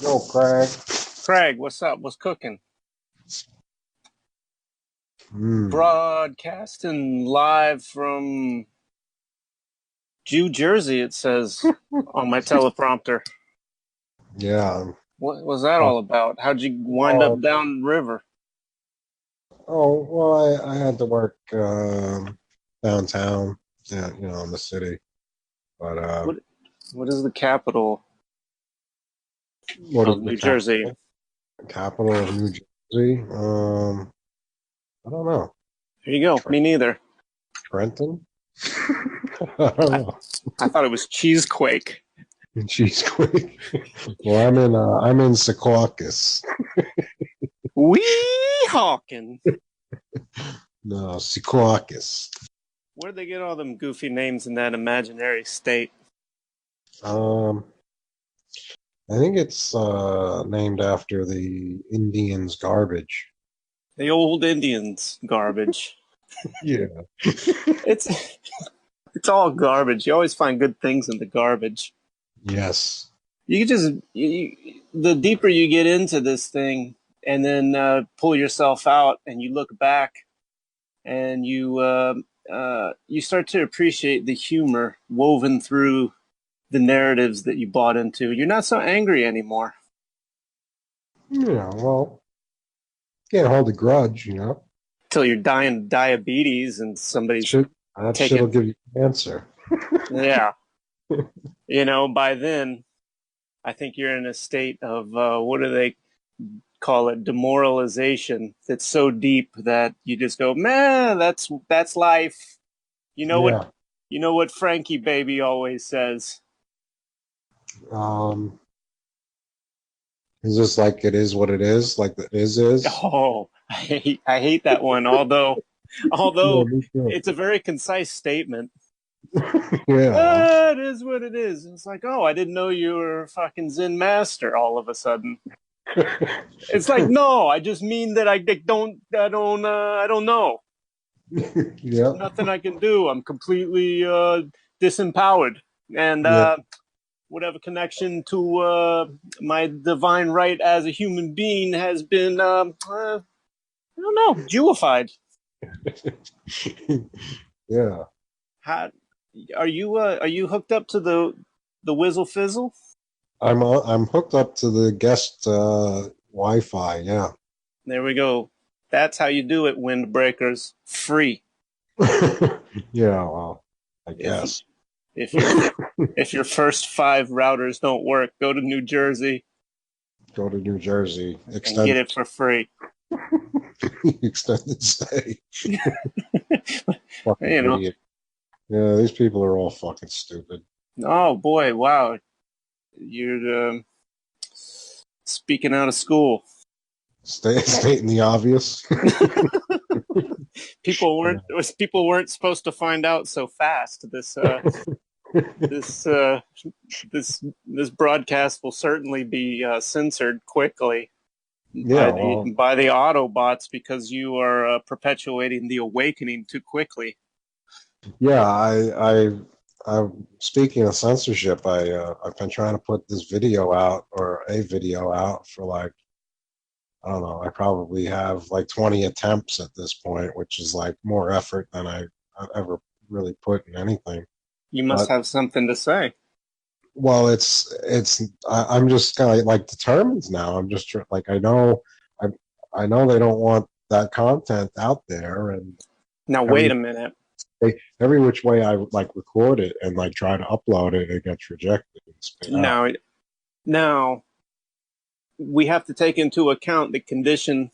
Yo, Craig. Craig, what's up? What's cooking? Broadcasting live from New Jersey, it says on my teleprompter. Yeah. What was that all about? How'd you wind up downriver? Oh, well, I had to work downtown, in the city. But what is the capital what of is the New Jersey? capital of New Jersey? I don't know. There you go. Me neither. Trenton? I don't know. I thought it was Cheesequake. Cheesequake. Well, I'm in Secaucus. Weehawken. No, Secaucus. Where'd they get all them goofy names in that imaginary state? I think it's named after the Indians' garbage. The old Indians garbage. Yeah. It's all garbage. You always find good things in the garbage. Yes. You can just the deeper you get into this thing, and then pull yourself out, and you look back, and you start to appreciate the humor woven through the narratives that you bought into. You're not so angry anymore. Yeah, well, can't hold a grudge, Till you're dying of diabetes and somebody's that shit'll give you an answer. Yeah. By then, I think you're in a state of, what do they call it, demoralization that's so deep that you just go, man, that's life. What Frankie Baby always says. Is this like it is what it is? Like the is? Oh, I hate that one. Although it's a very concise statement. Yeah. It is what it is. It's like, oh, I didn't know you were a fucking Zen master all of a sudden. It's like, no, I just mean that I don't know. Yeah. Nothing I can do. I'm completely disempowered, and whatever connection to my divine right as a human being has been, I don't know, Jewified. Yeah. Are you hooked up to the Whizzle Fizzle? I'm hooked up to the guest Wi-Fi. Yeah. There we go. That's how you do it, windbreakers. Free. Yeah. Well, I guess. If your first 5 routers don't work, go to New Jersey. Go to New Jersey. And get it for free. Extended stay. Fucking idiot. Yeah, these people are all fucking stupid. Oh boy, wow. You're speaking out of school. Stating the obvious. People weren't supposed to find out so fast. This broadcast will certainly be censored quickly by the Autobots because you are perpetuating the awakening too quickly. Yeah, I speaking of censorship, I've been trying to put this video out or a video out for like, I don't know, I probably have like 20 attempts at this point, which is like more effort than I've ever really put in anything. You must have something to say. Well, I'm just kind of like determined now. I'm just like, I know they don't want that content out there. And now wait a minute. Every which way I would like record it and like try to upload it, it gets rejected. Now we have to take into account the condition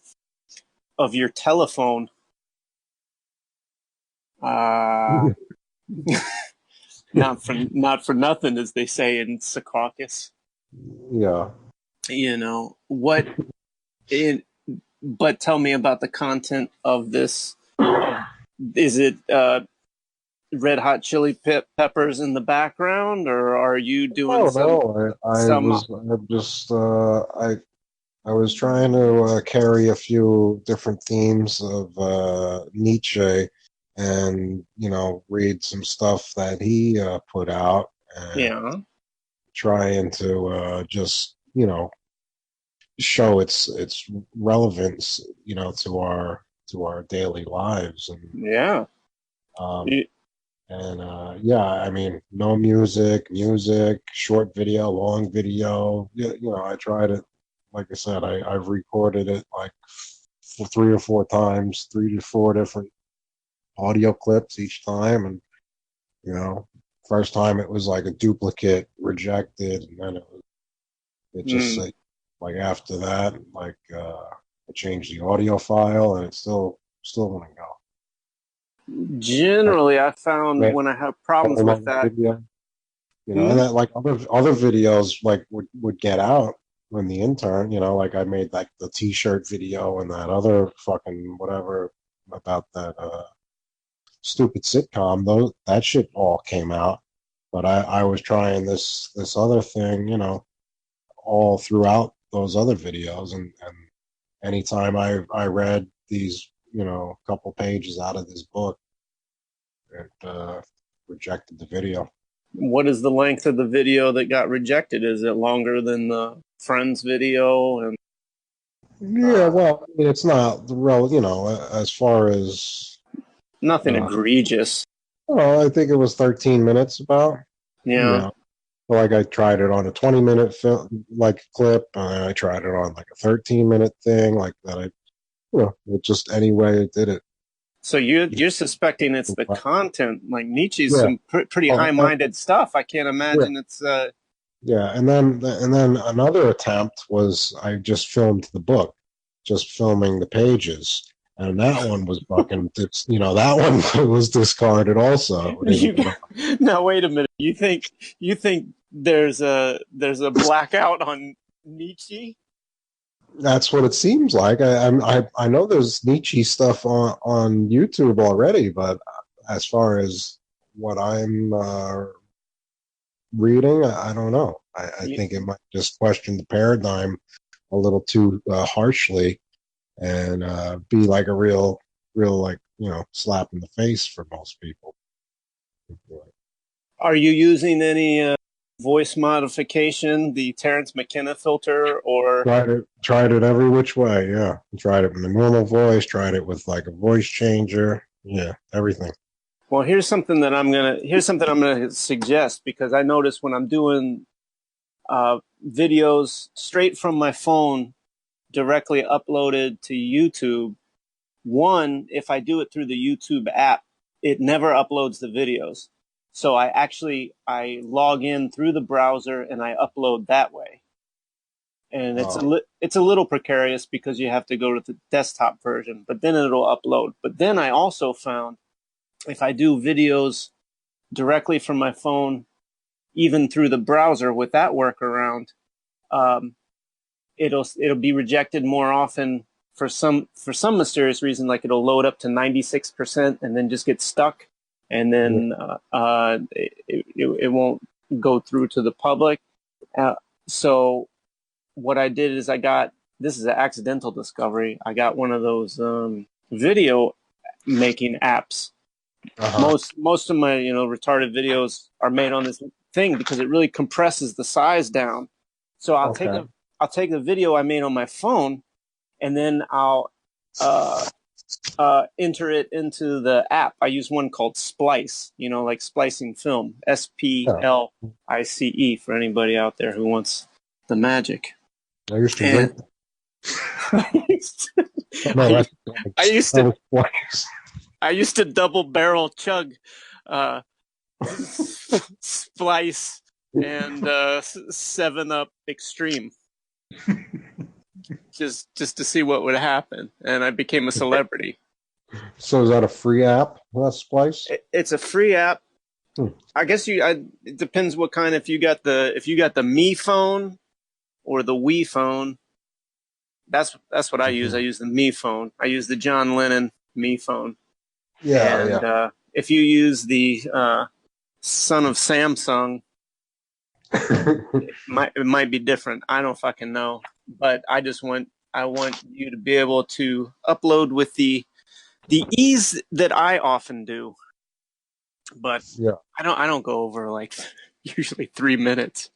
of your telephone. Not for nothing, as they say in Secaucus. Yeah. But tell me about the content of this. Is it Red Hot Chili Peppers in the background, or are you doing I was trying to carry a few different themes of Nietzsche and, read some stuff that he put out. And, trying to just show its relevance, to our daily lives, Yeah. um, and yeah, I mean, no music, short video, long video. Yeah, I tried it. Like I said, I've recorded it like for 3 or 4 times, 3 to 4 different audio clips each time, and you know, first time it was like a duplicate rejected, and then it just Mm. said, like after that, like I changed the audio file, and it still wouldn't go. I Generally, I found made when I have a problems whole with nother that. video, and Hmm? that like other videos like would get out when the intern, like I made like the T-shirt video and that other fucking whatever about that stupid sitcom. Those that shit all came out, but I was trying this other thing, all throughout those other videos, and anytime I read these, couple pages out of this book, it rejected the video. What is the length of the video that got rejected? Is it longer than the Friends video? And Yeah, uh, well, I mean, it's not the real, as far as, nothing uh, egregious. well, I think it was 13 minutes about, you Yeah. know, like I tried it on a 20-minute film, like clip, and I tried it on like a 13-minute thing, like that. It just any way it did it. So you're suspecting it's the content. Like Nietzsche's Yeah. some pretty Oh, high minded stuff. I can't yeah. imagine it's. Yeah. And then another attempt was I just filmed the book, just filming the pages. And that one was fucking, that one was discarded also. It didn't You get on. now wait a minute. You think there's a blackout on Nietzsche? That's what it seems like. I know there's Nietzsche stuff on YouTube already, but as far as what I'm reading, I don't know. I You, think it might just question the paradigm a little too harshly, and be like a real like slap in the face for most people. are you using any voice modification, the Terrence McKenna filter, or? Tried it every which way. Yeah, tried it in the normal voice. Tried it with like a voice changer. Yeah, everything. Well, here's something I'm gonna suggest because I notice when I'm doing videos straight from my phone directly uploaded to YouTube. One, if I do it through the YouTube app, it never uploads the videos. So I log in through the browser and I upload that way. And it's a little precarious because you have to go to the desktop version, but then it'll upload. But then I also found if I do videos directly from my phone, even through the browser with that workaround, um, it'll be rejected more often for some mysterious reason. Like it'll load up to 96% and then just get stuck, and Yeah. then it won't go through to the public. So what I did is this is an accidental discovery. I got one of those video making apps. Uh-huh. Most of my retarded videos are made on this thing because it really compresses the size down. So Okay. I'll take the video I made on my phone and then I'll uh, enter it into the app. I use one called Splice, like splicing film, Yeah. SPLICE for anybody out there who wants the magic. I used to And drink. I used to, Oh, no, I, that's I used that to was twice. I used to double barrel chug uh, Splice and 7 Up Extreme just to see what would happen, and I became a celebrity. So is that a free app? Splice. It's a free app. Hmm. I guess it depends what kind. If you got the Me phone or the Wii phone, that's what I use. I use the Me phone. I use the John Lennon Me phone. Yeah, And yeah. if you use the son of Samsung, it might be different. I don't fucking know. But I want you to be able to upload with the ease that I often do. But Yeah. I don't go over like usually 3 minutes.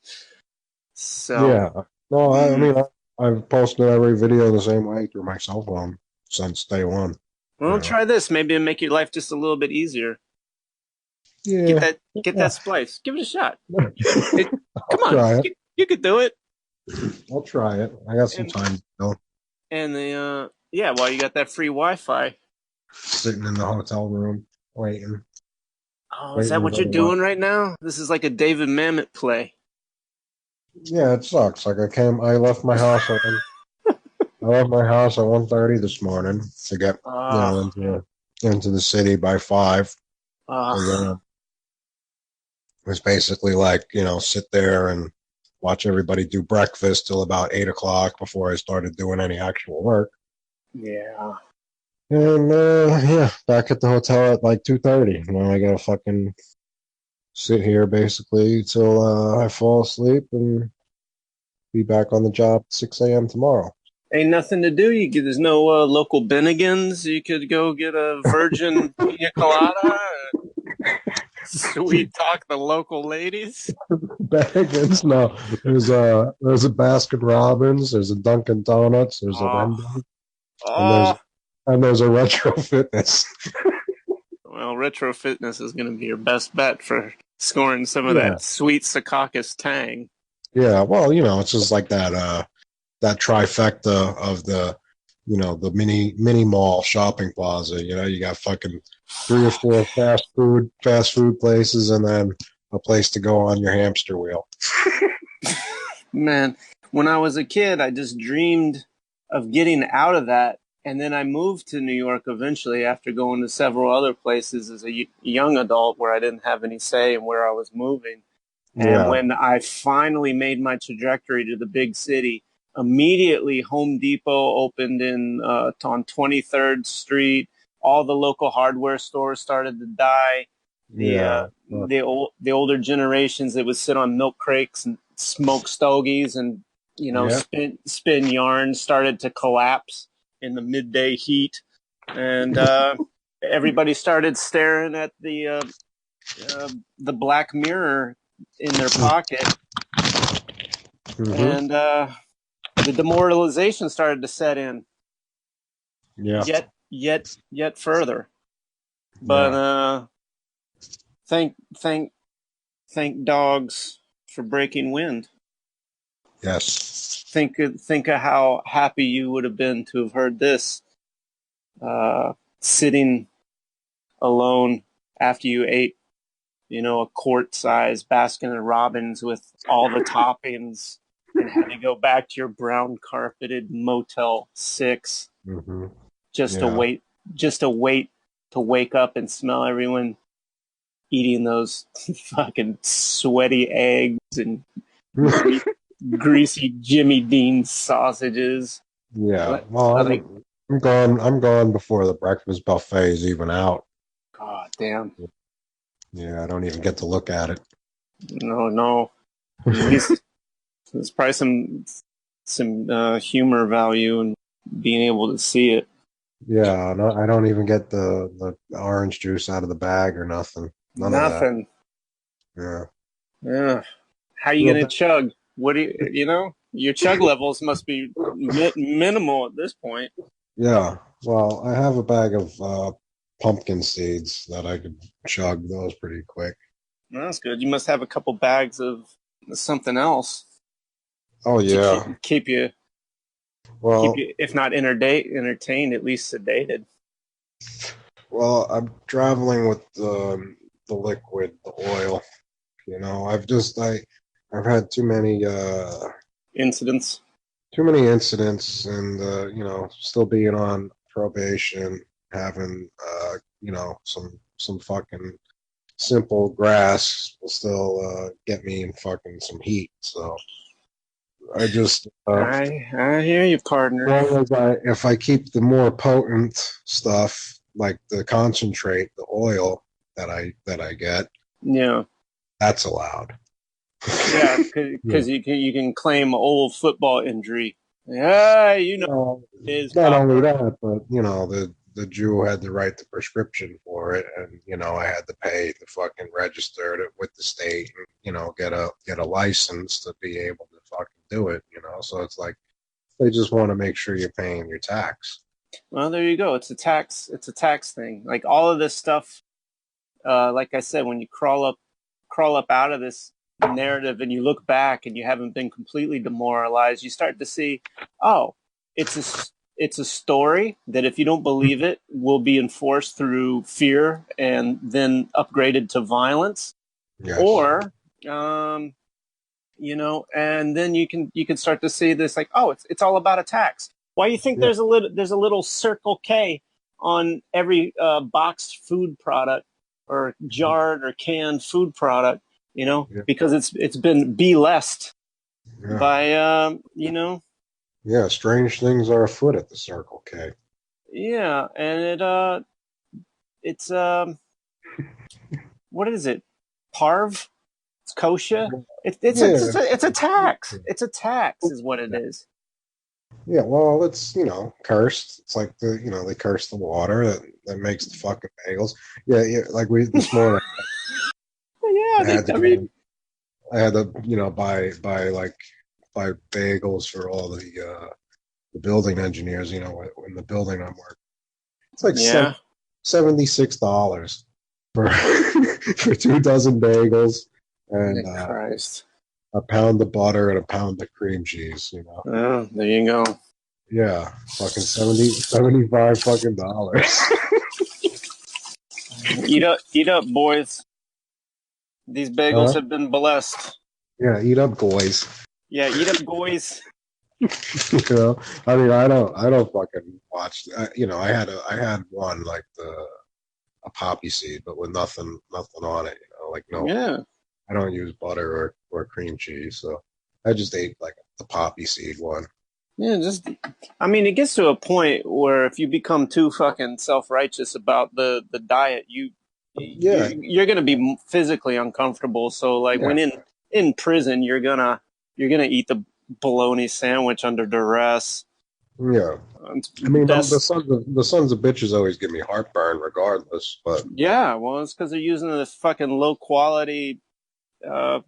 So, Yeah. No, I mm, mean, I've posted every video the same way through my cell phone since day one. You well, know. try this. Maybe it'll make your life just a little bit easier. Get Yeah. that, get that splice. Give it a shot. It, come I'll on, try it. you could do it. I'll try it. I got some And time still. yeah, while you got that free Wi-Fi. Sitting in the hotel room, waiting, Oh, is that waiting to what go you're to work. doing right now? This is like a David Mamet play. Yeah, it sucks. Like I left my house. I left my house at 1:30 this morning to get, Ah, into the city by 5. And ah, then it was basically like, sit there and watch everybody do breakfast till about 8 o'clock before I started doing any actual work. yeah. And yeah, back at the hotel at like 2:30. Now I gotta fucking sit here basically till I fall asleep and be back on the job at 6 a.m. tomorrow. Ain't nothing to do. There's no local Bennigan's. You could go get a virgin pina colada, sweet talk the local ladies. Baggins, no. There's a Baskin Robbins, there's a Dunkin' Donuts, there's a Oh, Wendy's, and there's oh. and there's a Retro Fitness. Well, Retro Fitness is going to be your best bet for scoring some of Yeah, that sweet Secaucus tang. yeah. Well, it's just like that trifecta of the mini mall shopping plaza. You got fucking 3 or 4 fast food places, and then a place to go on your hamster wheel. Man, when I was a kid, I just dreamed of getting out of that. And then I moved to New York eventually after going to several other places as a young adult where I didn't have any say in where I was moving. And Yeah, when I finally made my trajectory to the big city, immediately Home Depot opened on 23rd Street. All the local hardware stores started to die. The yeah. the older generations that would sit on milk crates and smoke stogies and Yeah. spin yarns started to collapse in the midday heat, and everybody started staring at the black mirror in their pocket, Mm-hmm. and the demoralization started to set in Yeah. yet further. But Yeah. thank thank thank dogs for breaking wind. Yes. Think of how happy you would have been to have heard this, sitting alone after you ate, a quart-sized Baskin and Robbins with all the toppings, and had to go back to your brown carpeted Motel 6 Mm-hmm. just to Yeah. wait, just to wait to wake up and smell everyone eating those fucking sweaty eggs and gre- greasy Jimmy Dean sausages. Yeah. Like, Well, like, I'm gone. I'm gone before the breakfast buffet is even out. God damn, Yeah, I don't even get to look at it. no, no. At least there's probably some humor value in being able to see it. Yeah, no, I don't even get the orange juice out of the bag or nothing. None of that. Nothing. Yeah. Yeah. How you Real gonna bad. chug? What do your chug levels must be minimal at this point. Yeah. Well, I have a bag of pumpkin seeds that I could chug those pretty quick. That's good. You must have a couple bags of something else Oh to yeah. keep Well, you, if not entertained, at least sedated. I'm traveling with the liquid, the oil. I've had Incidents. too many incidents, and still being on probation, having some fucking simple grass will still get me in fucking some heat. So I just I hear you, as partner. long as if I keep the more potent stuff like the concentrate, the oil that I get, Yeah. that's allowed. Yeah, Yeah. because you can claim old football injury. Yeah, Well, his not only cocker. that, but the Jew had to write the prescription for it, and I had to pay to fucking register it with the state, and get a license to be able to do it, So it's like they just want to make sure you're paying your tax. Well, there you go. It's a tax. It's a tax thing. Like all of this stuff. Like I said, when you crawl up out of this narrative and you look back and you haven't been completely demoralized, you start to see, oh, it's a story that if you don't believe it will be enforced through fear and then upgraded to violence, Yes. or and then you can start to see this like, oh, it's all about a tax. Why you think Yeah. there's a little Circle K on every boxed food product or jarred or canned food product? Yeah. Because it's been blessed Yeah. by Yeah. Strange things are afoot at the Circle K. yeah, and it's what is it? Parv? It's kosher. Yeah. It's a tax. It's a tax, is what it is. Yeah, well, it's cursed. It's like they curse the water that makes the fucking bagels. Yeah, yeah. Like we this morning, Yeah, I had to I mean, go. I had to buy bagels for all the building engineers. In the building I'm working. It's like yeah. $76 for for 2 dozen bagels and Christ. a pound of butter and a pound of cream cheese. Oh, there you go. Yeah, fucking 75 fucking dollars. Eat up, boys. These bagels Huh? have been blessed. Yeah, eat up, boys. Yeah, eat up, boys. I mean, I don't fucking watch. I had one like a poppy seed, but with nothing on it. Like no, Yeah. I don't use butter or cream cheese, so I just ate like the poppy seed one. Yeah, I mean, it gets to a point where if you become too fucking self-righteous about the diet, Yeah, you're gonna be physically uncomfortable. So like yeah, when in prison, you're gonna eat the bologna sandwich under duress. yeah. It's I mean, the best. sons of bitches always give me heartburn, regardless. But Yeah, well, it's because they're using this fucking low quality uh,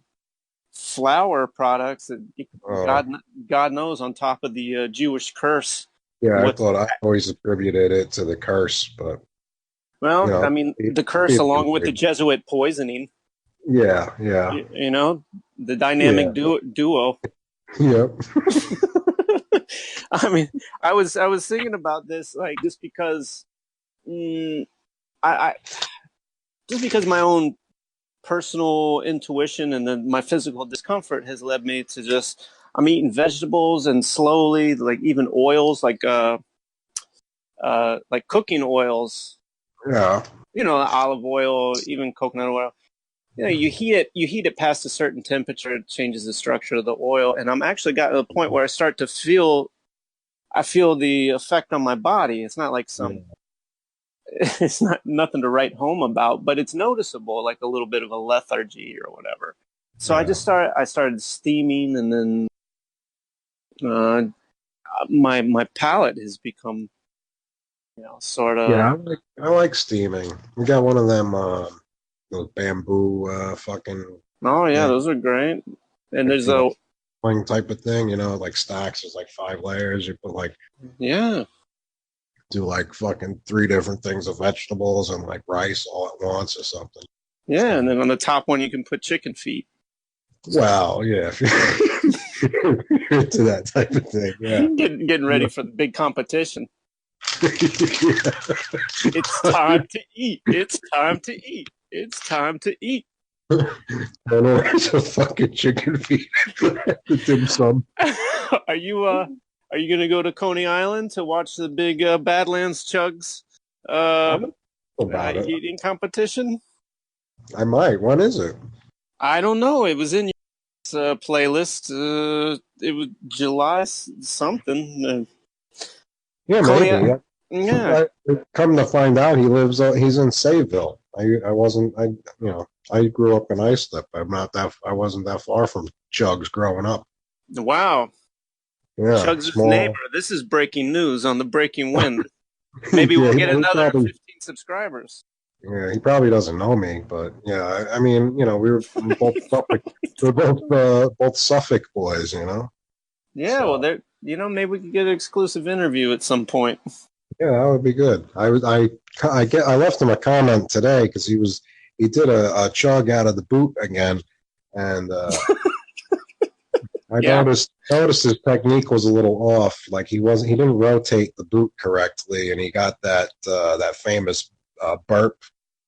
flour products that uh, God God knows on top of the Jewish curse. yeah, I What? thought I always attributed it to the curse, but Well, I mean, it, the curse it, along with the Jesuit poisoning. yeah, yeah, The dynamic yeah, duo. yep. I mean, I was thinking about this like just because mm, I just because my own personal intuition and then my physical discomfort has led me to just I'm eating vegetables and slowly like even oils like cooking oils, Yeah. olive oil, even coconut oil. You heat it past a certain temperature, it changes the structure of the oil, and I'm actually got to the point where I feel the effect on my body. It's not like Yeah. it's not nothing to write home about, but it's noticeable, like a little bit of a lethargy or whatever. So Yeah. I started steaming, and then uh, my palate has become, sort of. Yeah, I like steaming. We got one of them those bamboo fucking Oh yeah, thing, those are great. And there's you know, a wing type of thing, like stacks. There's like 5 layers. You put like yeah. do like fucking 3 different things of vegetables and like rice all at once or something. It's Yeah, and then on the top one you can put chicken feet. well, yeah, if you're into that type of thing, yeah. Getting ready for the big competition. Yeah. It's time to eat. It's time to eat. It's time to eat. I know there's a fucking chicken feet the dim sum. Are you gonna go to Coney Island to watch the big Badlands Chugs I uh, don't know about it. eating competition? I might. When is it? I don't know. It was in your playlist. It was July something. Yeah, Coney. maybe. Yeah. Come to find out, he's in Sayville. I wasn't. I grew up in Islip. I wasn't that far from Chugs growing up. Wow. Yeah, Chugs' neighbor. small. This is breaking news on the Breaking Wind. Maybe Yeah, we'll he get another probably. 15 subscribers. Yeah, he probably doesn't know me, but yeah, I mean, we were both Suffolk. We're both Suffolk boys. Yeah, well, So there. Maybe we could get an exclusive interview at some point. yeah, that would be good. I left him a comment today because he did a chug out of the boot again, and I Yeah. noticed his technique was a little off. Like he didn't rotate the boot correctly, and he got that famous burp,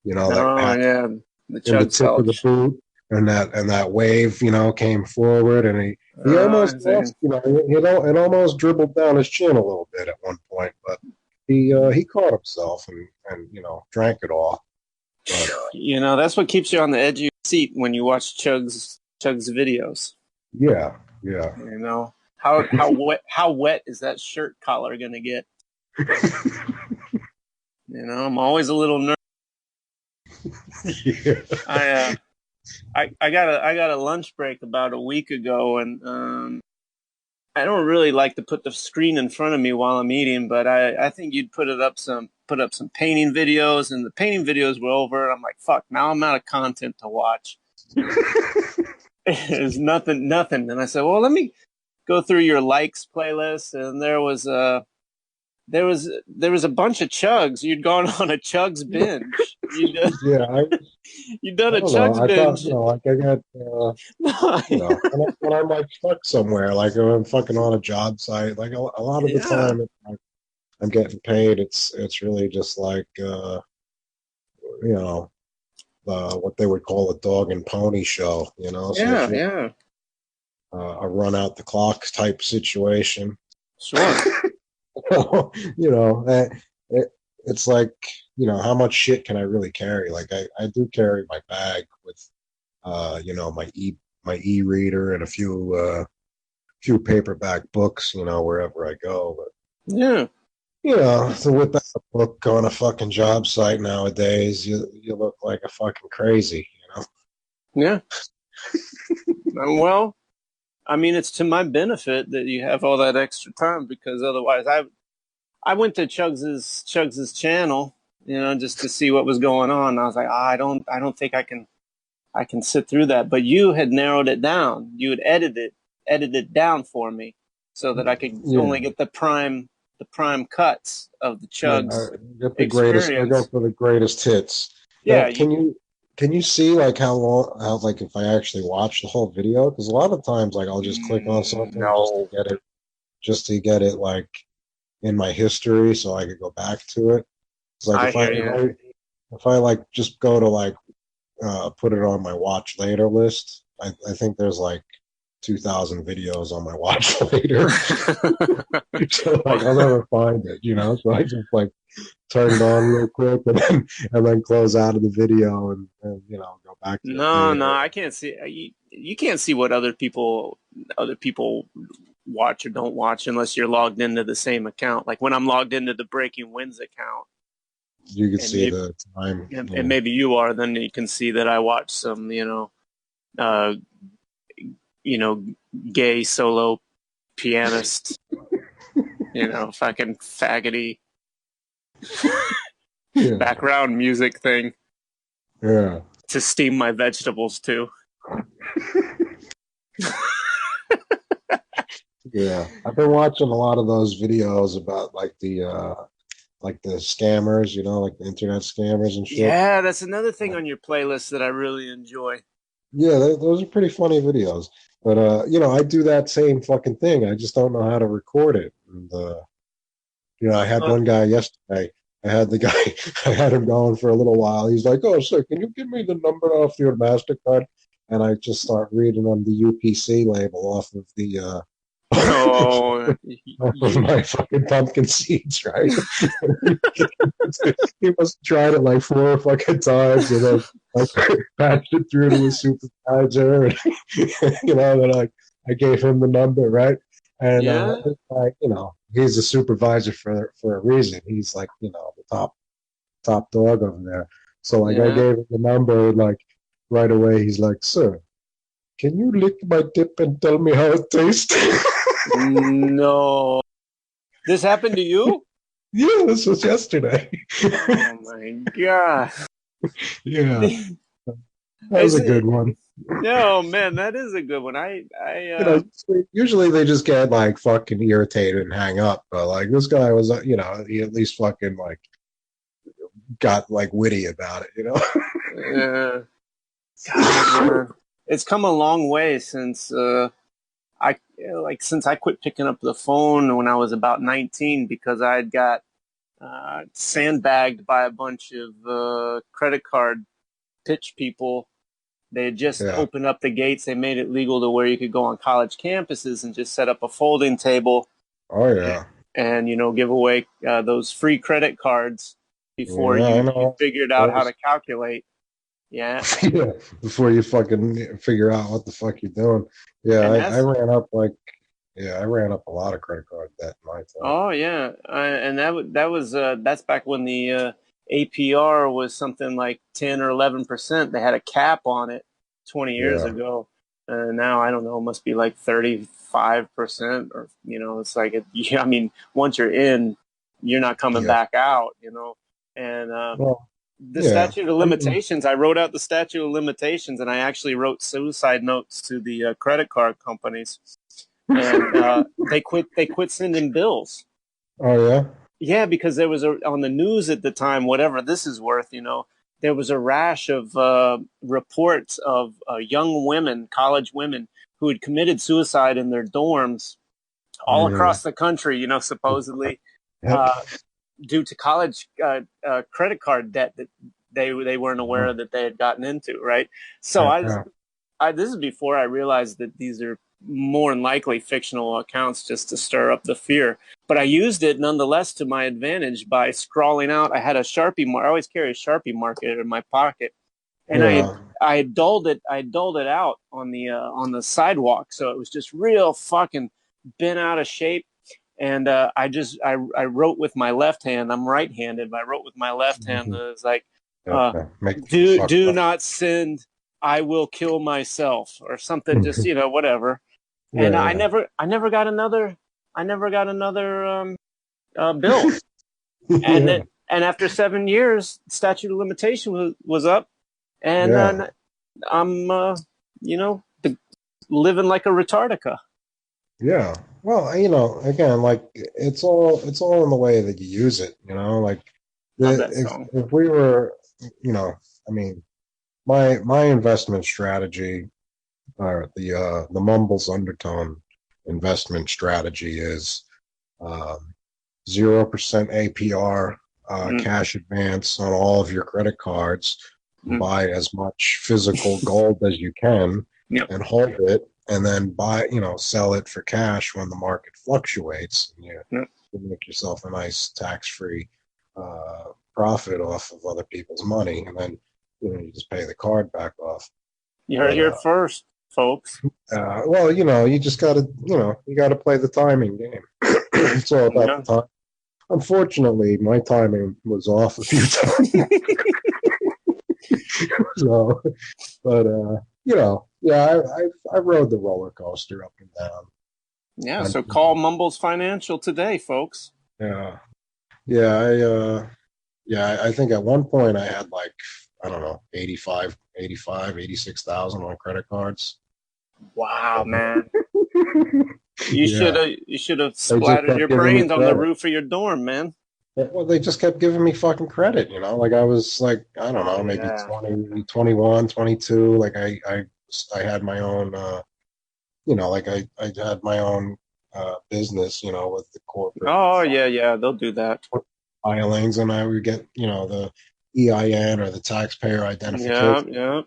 that Oh, happened yeah. The in the chug tip of the squelch. boot, and that wave, came forward, and he almost I see. lost. It almost dribbled down his chin a little bit at one point, but he caught himself and drank it all. But That's what keeps you on the edge of your seat when you watch Chug's videos. yeah, yeah. How wet is that shirt collar gonna get? I'm always a little nervous. Yeah. I got a lunch break about a week ago, and I don't really like to put the screen in front of me while I'm eating, but I think you'd put up some painting videos, and the painting videos were over. And I'm like, fuck, now I'm out of content to watch. There's nothing. And I said, well, let me go through your likes playlist, and there was a bunch of chugs. You'd gone on a chugs binge. Yeah, You'd done I a don't know. chugs I thought, binge. like I got, when I'm like stuck somewhere, like if I'm fucking on a job site, like a lot of the Yeah, time I'm getting paid. It's really just like, you know, what they would call a dog and pony show, So it's yeah, really yeah. a run out the clock type situation. Sure. you know, it's like, how much shit can I really carry? Like I do carry my bag with, my e-reader and a few paperback books, wherever I go. But Yeah. so without a book on a fucking job site nowadays, you look like a fucking crazy. Yeah. Well, I mean, it's to my benefit that you have all that extra time, because otherwise, I went to Chugs's channel, just to see what was going on. I was like, I don't think I can sit through that. But you had narrowed it down. You had edited down for me so that I could only Yeah, get the prime cuts of the yeah. Chugs I get the greatest. I go experience. for the greatest hits. Yeah, Can you see like how like if I actually watch the whole video? Because a lot of times like I'll just click on something no. just to get it like in my history so I could go back to it. It's like I hear you. if I like just go to like put it on my watch later list, I think there's like 2,000 videos on my watch later. So like I'll never find it. So I just like turn it on real quick and then close out of the video and go back to it No, no, later. I can't see. You can't see what other people watch or don't watch unless you're logged into the same account. Like when I'm logged into the Breaking Winds account, You could and see maybe the time. and maybe you are, then you can see that I watch some, uh, you know, gay solo pianist, fucking faggoty Yeah, background music thing yeah, to steam my vegetables to. yeah. I've been watching a lot of those videos about like the scammers, like the internet scammers and shit. Yeah, that's another thing on your playlist that I really enjoy. Yeah, those are pretty funny videos. But I do that same fucking thing. I just don't know how to record it. And I had Uh, one guy yesterday. I had the guy. I had him going for a little while. He's like, "Oh, sir, can you give me the number off your Mastercard?" And I just start reading him the UPC label off of the oh, off of my fucking pumpkin seeds, right? He must have tried it like 4 fucking times and then like patched it through to his supervisor. And, then I gave him the number, right? And yeah, like, he's a supervisor for a reason. He's like, the top dog over there. So like I yeah. gave him the number, and like right away he's like, "Sir, can you lick my tip and tell me how it tastes?" No, this happened to you? Yeah, this was yesterday. Oh my god! Yeah, that was Is a good it? one. No, man, that is a good one. You know, usually they just get like fucking irritated and hang up. But like this guy was, you know, he at least fucking like got like witty about it. You know? uh, God, man, it's come a long way since I since I quit picking up the phone when I was about 19 because I had got sandbagged by a bunch of credit card pitch people. They had just Yeah. opened up the gates. They made it legal to where you could go on college campuses and just set up a folding table Oh yeah. and give away those free credit cards before Yeah, I you know. figured out how to Those, calculate. Yeah, yeah, before you fucking figure out what the fuck you're doing. Yeah, and I that's ran up like, yeah, I ran up a lot of credit card debt in my time. oh yeah, and that was that's back when the APR was something like 10 or 11%. They had a cap on it 20 years Yeah, ago, and now I don't know, it must be like 35%, or it's like yeah, I mean, once you're in, you're not coming yeah. back out, and Well, the yeah. statute of I mean, limitations. I wrote out the statute of limitations, and I actually wrote suicide notes to the credit card companies, and they quit sending bills. oh yeah. Yeah, because there was on the news at the time, whatever this is worth, there was a rash of reports of young women, college women, who had committed suicide in their dorms all Mm-hmm. across the country, supposedly Yep. uh, due to college credit card debt that they weren't Yeah. aware that they had gotten into, right? So Yeah. this is before I realized that these are more than likely fictional accounts just to stir up the fear. But I used it nonetheless to my advantage by scrawling out. I had a Sharpie I always carry a Sharpie marker in my pocket, and Yeah. I had dulled it. I dulled it out on the sidewalk, so it was just real fucking bent out of shape. And I wrote with my left hand. I'm right-handed, but I wrote with my left hand. Mhm. It was like, Yeah. uh, Make things fucked do up. not send. I will kill myself or something. Just Mhm. whatever. And Yeah. I never got another bill. And Yeah. then and after 7 years, statute of limitation was up, and Yeah. I'm living like a retardica. Yeah. Well, you know, again, like it's all in the way that you use it, you know, like Love the that song. if we were, you know, I mean, my investment strategy or the Mumbles Undertone investment strategy is 0% APR Mm, cash advance on all of your credit cards. mm, Buy as much physical gold as you can yep, and hold it, and then buy, you know, sell it for cash when the market fluctuates. And yep. you make yourself a nice tax-free profit off of other people's money, and then you just pay the card back off. You heard it But here first, folks. well, you know, you just got to, you know, you got to play the timing game. It's all about the Yeah. time. Unfortunately, my timing was off a few times. So, but you know, yeah, I rode the roller coaster up and down. Yeah, And so call Mumbles Financial today, folks. yeah, yeah, yeah, I think at one point I had like I don't know 86,000 on credit cards. Wow, man. You should Yeah, have you should have they just splattered kept your giving me brains on the credit. roof of your dorm, man. Well, they just kept giving me fucking credit, you know? Like I was like, I don't Oh know, maybe yeah. 20, 21, 22. Like I had my own, you know, like I had my own business, you know, with the corporate Oh yeah, yeah, they'll do that. filings, and I would get, you know, the EIN or the taxpayer Yeah, identification yeah.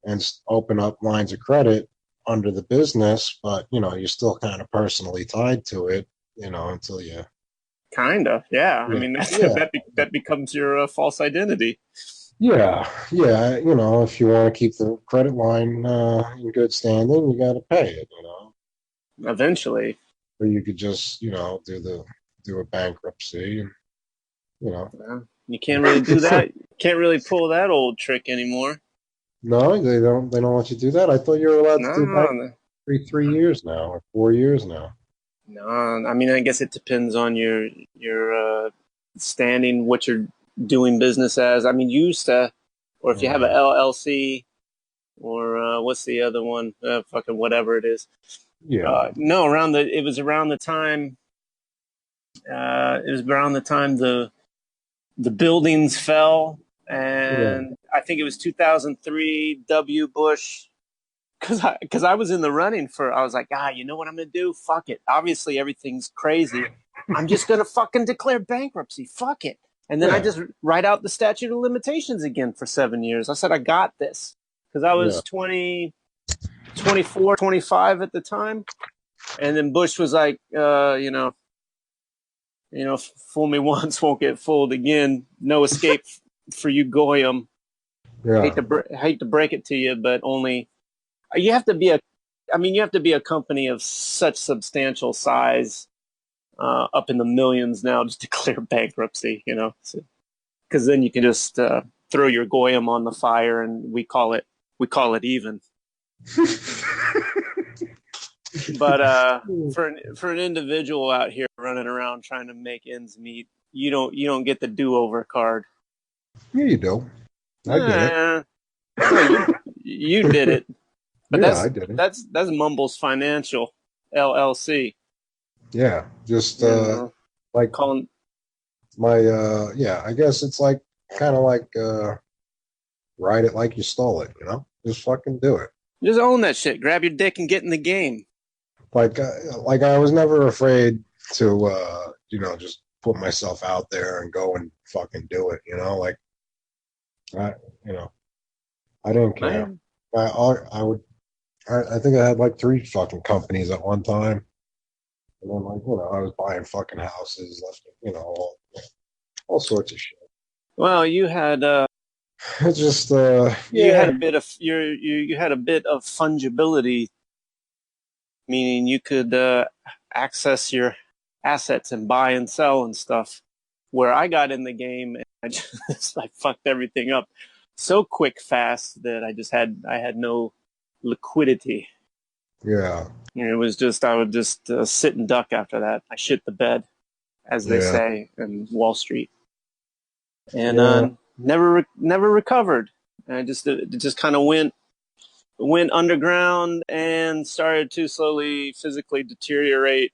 and open up lines of credit under the business, but, you know, you're still kind of personally tied to it, you know, until you, Kinda. Yeah. I yeah, mean yeah. that becomes your false identity Yeah, yeah, you know, if you want to keep the credit line in good standing, you got to pay it, you know. eventually. Or you could just, you know, do a bankruptcy, and, you know. Yeah. You can't really do that. Can't really pull that old trick anymore. No, they don't let you do that. I thought you were allowed to No, do bankruptcy no. 3 years now or 4 years now. No, I mean, I guess it depends on your standing, what you're doing business as. I mean, you used to, or if you have an Mm, LLC, or what's the other one? Fucking whatever it is. Yeah. No, it was around the time. It was around the time the buildings fell, Yeah. and I think it was 2003. W. Bush, because I was in the running for. I was like, you know what I'm gonna do? Fuck it. Obviously, everything's crazy. I'm just gonna fucking declare bankruptcy. Fuck it. And then I Yeah. just write out the statute of limitations again for 7 years. I said I got this because I Yeah. was 24, 25 at the time. And then Bush was like, fool me once, won't get fooled again. No escape for you, Goyim. Yeah. Hate to break it to you, but only you have to be you have to be a company of such substantial size, up in the millions now, to declare bankruptcy. Because then you can just throw your Goyim on the fire, and we call it even. But for an individual out here running around trying to make ends meet, you don't get the do-over card. Yeah, you do. I did it. No, you did it. But Yeah, I did it. that's Mumbles Financial LLC. Yeah, just like Calling. my yeah. I guess it's like kind of like ride it like you stole it. Just fucking do it. Just own that shit. Grab your dick and get in the game. Like I was never afraid to just put myself out there and go and fucking do it. Like I I didn't care. Man. I would. I think I had like 3 fucking companies at one time. And then, like, I was buying fucking houses, all sorts of shit. Well, you had It's just, you had yeah, a bit of you had a bit of fungibility, meaning you could access your assets and buy and sell and stuff. Where I got in the game, and I just I fucked everything up so quick, fast that I had no liquidity. yeah, It was just I would just sit and duck after that. I shit the bed, as they yeah, say in Wall Street, and yeah, never recovered. And it just kind of went underground and started to slowly physically deteriorate.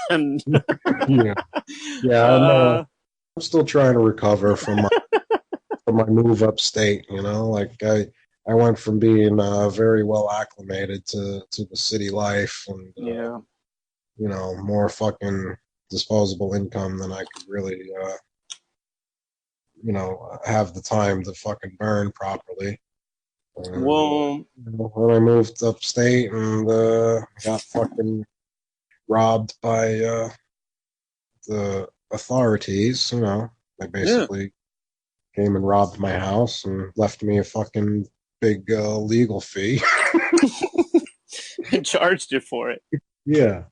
And yeah, yeah. uh, I'm still trying to recover from my move upstate. Like I went from being very well acclimated to the city life and yeah, more fucking disposable income than I could really have the time to fucking burn properly. And well, when I moved upstate and got fucking robbed by the authorities, they yeah, basically came and robbed my house and left me a fucking big legal fee. and charged you for it. Yeah,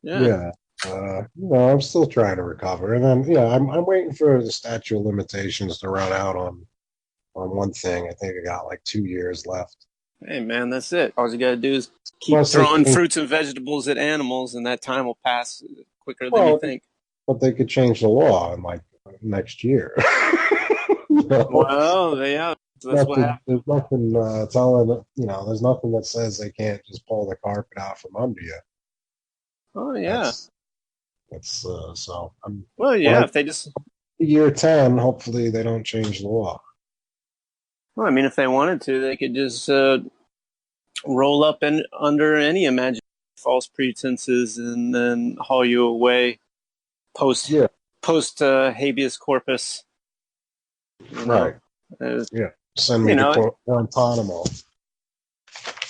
Yeah. yeah. I'm still trying to recover, and then I'm waiting for the statute of limitations to run out on one thing. I think I got like 2 years left. Hey man, that's it. All you gotta do is keep Plus, they throwing changed, fruits and vegetables at animals, and that time will pass quicker than you well, think. but they could change the law in like next year. Well, yeah, that's what happened. There's nothing telling. There's nothing that says they can't just pull the carpet out from under you. Oh yeah. That's that's so. Well, When yeah. I If they just, year 10, hopefully they don't change the law. well, I mean, if they wanted to, they could just roll up and under any imagined false pretenses, and then haul you away post Yeah, habeas corpus. You know, right. uh, Yeah, send you me to know, Guantanamo.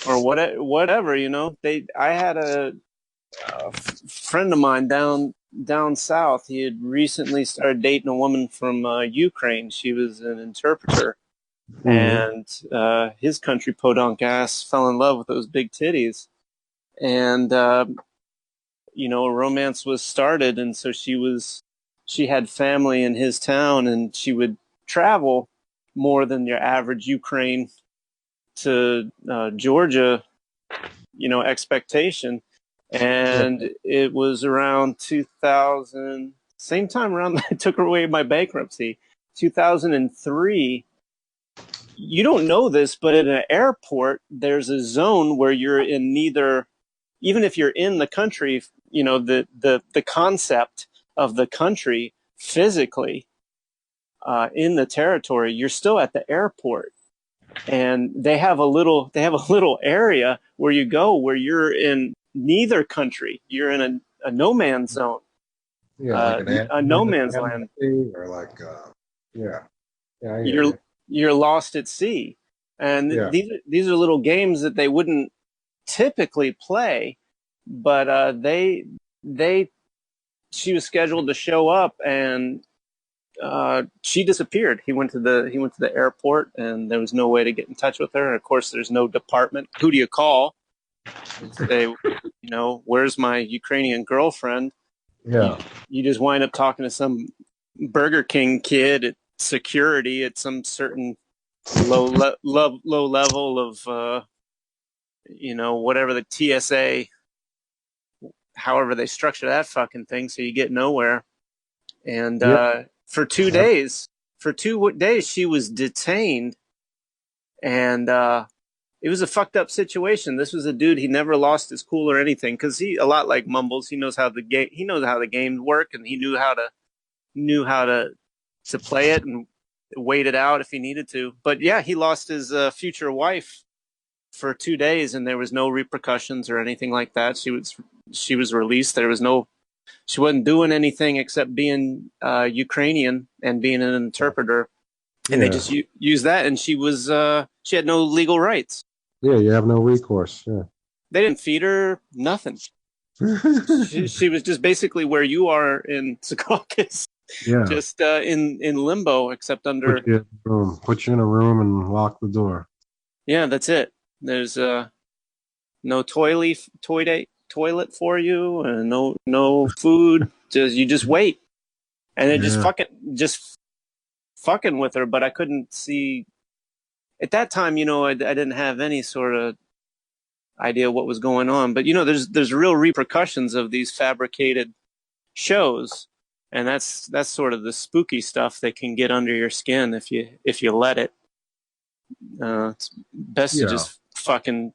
or whatever. I had a friend of mine down south. He had recently started dating a woman from Ukraine. She was an interpreter, Mm-hmm. and his country podunk ass fell in love with those big titties, and a romance was started, and so she had family in his town, and she would travel more than your average Ukraine to Georgia, expectation. Yeah, And it was around 2000, same time around I took away my bankruptcy, 2003. you don't know this, but at an airport, there's a zone where you're in neither, even if you're in the country, you know, the concept of the country physically in the territory, you're still at the airport. And they have a little area where you go where you're in neither country. You're in a no man's zone, Yeah, like a no man's land. or like yeah, yeah, I hear You're you. you're lost at sea, and Yeah, these are little games that they wouldn't typically play, but they she was scheduled to show up, and she disappeared. He went to the airport, and there was no way to get in touch with her. And of course, there's no department. Who do you call and say, where's my Ukrainian girlfriend? You yeah, you just wind up talking to some Burger King kid at security at some certain low level of whatever the TSA, however they structure that fucking thing, so you get nowhere. And yeah. for 2 days, she was detained, and it was a fucked up situation. This was a dude. He never lost his cool or anything because a lot like Mumbles. He knows how the games work, and he knew how to play it and wait it out if he needed to. But yeah, he lost his future wife for 2 days, and there was no repercussions or anything like that. She was released. She wasn't doing anything except being Ukrainian and being an interpreter, and they Yeah, just used that. And she had no legal rights. yeah, you have no recourse. Yeah. They didn't feed her nothing. She was just basically where you are in Secaucus, Yeah. just in limbo, except under. Put you in a room and lock the door. Yeah, that's it. There's no toilet for you, and no food. You just wait, and then Yeah. just fucking with her. But I couldn't see at that time. I didn't have any sort of idea what was going on. But there's real repercussions of these fabricated shows, and that's sort of the spooky stuff that can get under your skin if you let it. It's best to Yeah. just fucking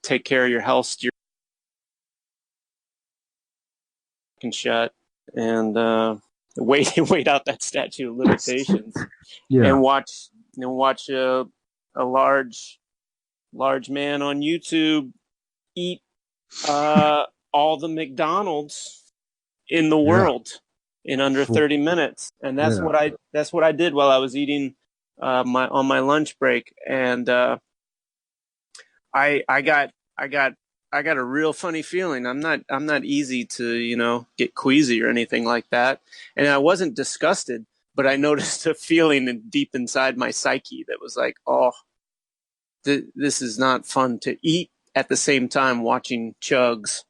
take care of your health. You're fucking shut and wait out that statute of limitations Yeah. and watch a large man on YouTube eat all the McDonald's in the Yeah. world in under 30 minutes. And that's Yeah. what I did while I was eating on my lunch break. And I got a real funny feeling. I'm not easy to get queasy or anything like that. And I wasn't disgusted, but I noticed a feeling deep inside my psyche that was like, oh, this is not fun to eat at the same time watching Chugs.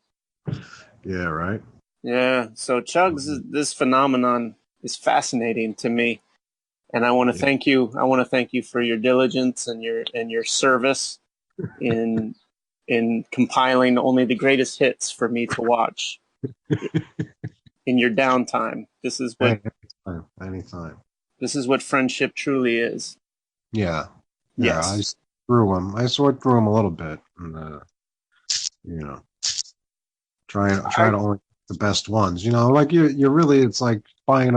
Yeah. Right. Yeah, so Chugs, this phenomenon is fascinating to me, and I want to Yeah. thank you. I want to thank you for your diligence and your service in compiling only the greatest hits for me to watch in your downtime. Anytime. Anytime. This is what friendship truly is. Yeah. Yeah. Yes. I sort through them a little bit, and you know, try to only the best ones. Like you really, it's like buying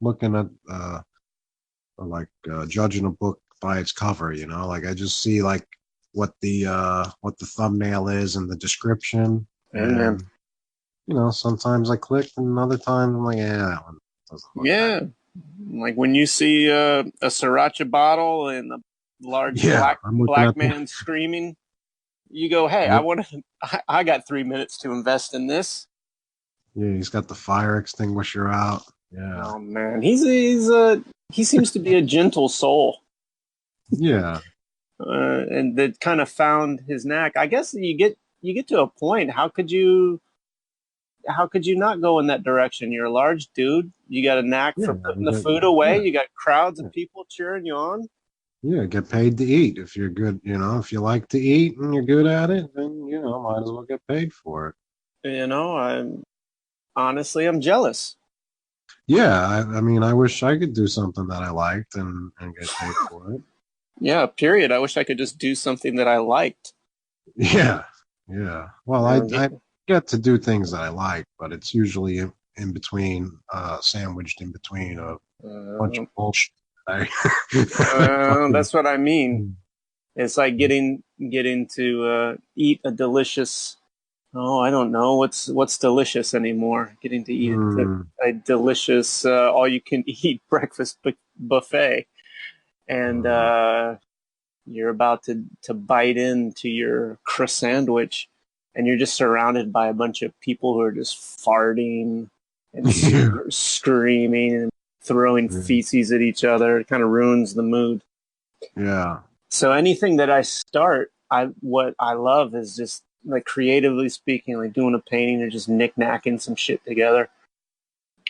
looking at judging a book by its cover. Like I just see like what the thumbnail is and the description, Amen. and sometimes I click, and other times I'm like, yeah, that one doesn't look Yeah. Like when you see a sriracha bottle and a large I'm looking black at man screaming, you go, hey, Yep. I got 3 minutes to invest in this. Yeah, he's got the fire extinguisher out. Yeah. Oh man, he seems to be a gentle soul, Yeah. and that kind of found his knack. I guess you get to a point. How could you not go in that direction? You're a large dude. You got a knack Yeah. for putting the food away. Yeah. You got crowds Yeah. of people cheering you on. Yeah, get paid to eat. If you're good, if you like to eat and you're good at it, then might as well get paid for it. I'm jealous. Yeah, I mean, I wish I could do something that I liked and get paid for it. Yeah, period. I wish I could just do something that I liked. Yeah, yeah. Well, You know, I get to do things that I like, but it's usually in between, sandwiched in between a bunch uh, of bullshit. I fucking that's what I mean. It's like getting to eat a delicious. Oh, I don't know what's delicious anymore. Getting to eat mm, a delicious all you can eat breakfast buffet, and mm, you're about to bite into your crust sandwich, and you're just surrounded by a bunch of people who are just farting and yeah, screaming and throwing feces at each other. It kind of ruins the mood. yeah, So anything that I start, what I love is just like creatively speaking, like doing a painting or just knick-knacking some shit together,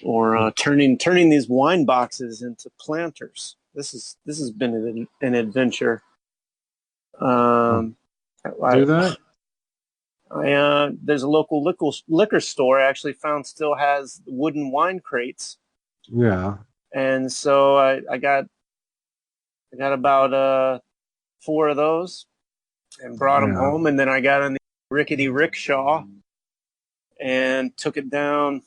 or turning these wine boxes into planters. This has been an adventure. Um, do I, that. there's a local liquor store I actually found still has wooden wine crates, Yeah, and so I got about four of those and brought them yeah. home, and then I got on the rickety rickshaw and took it down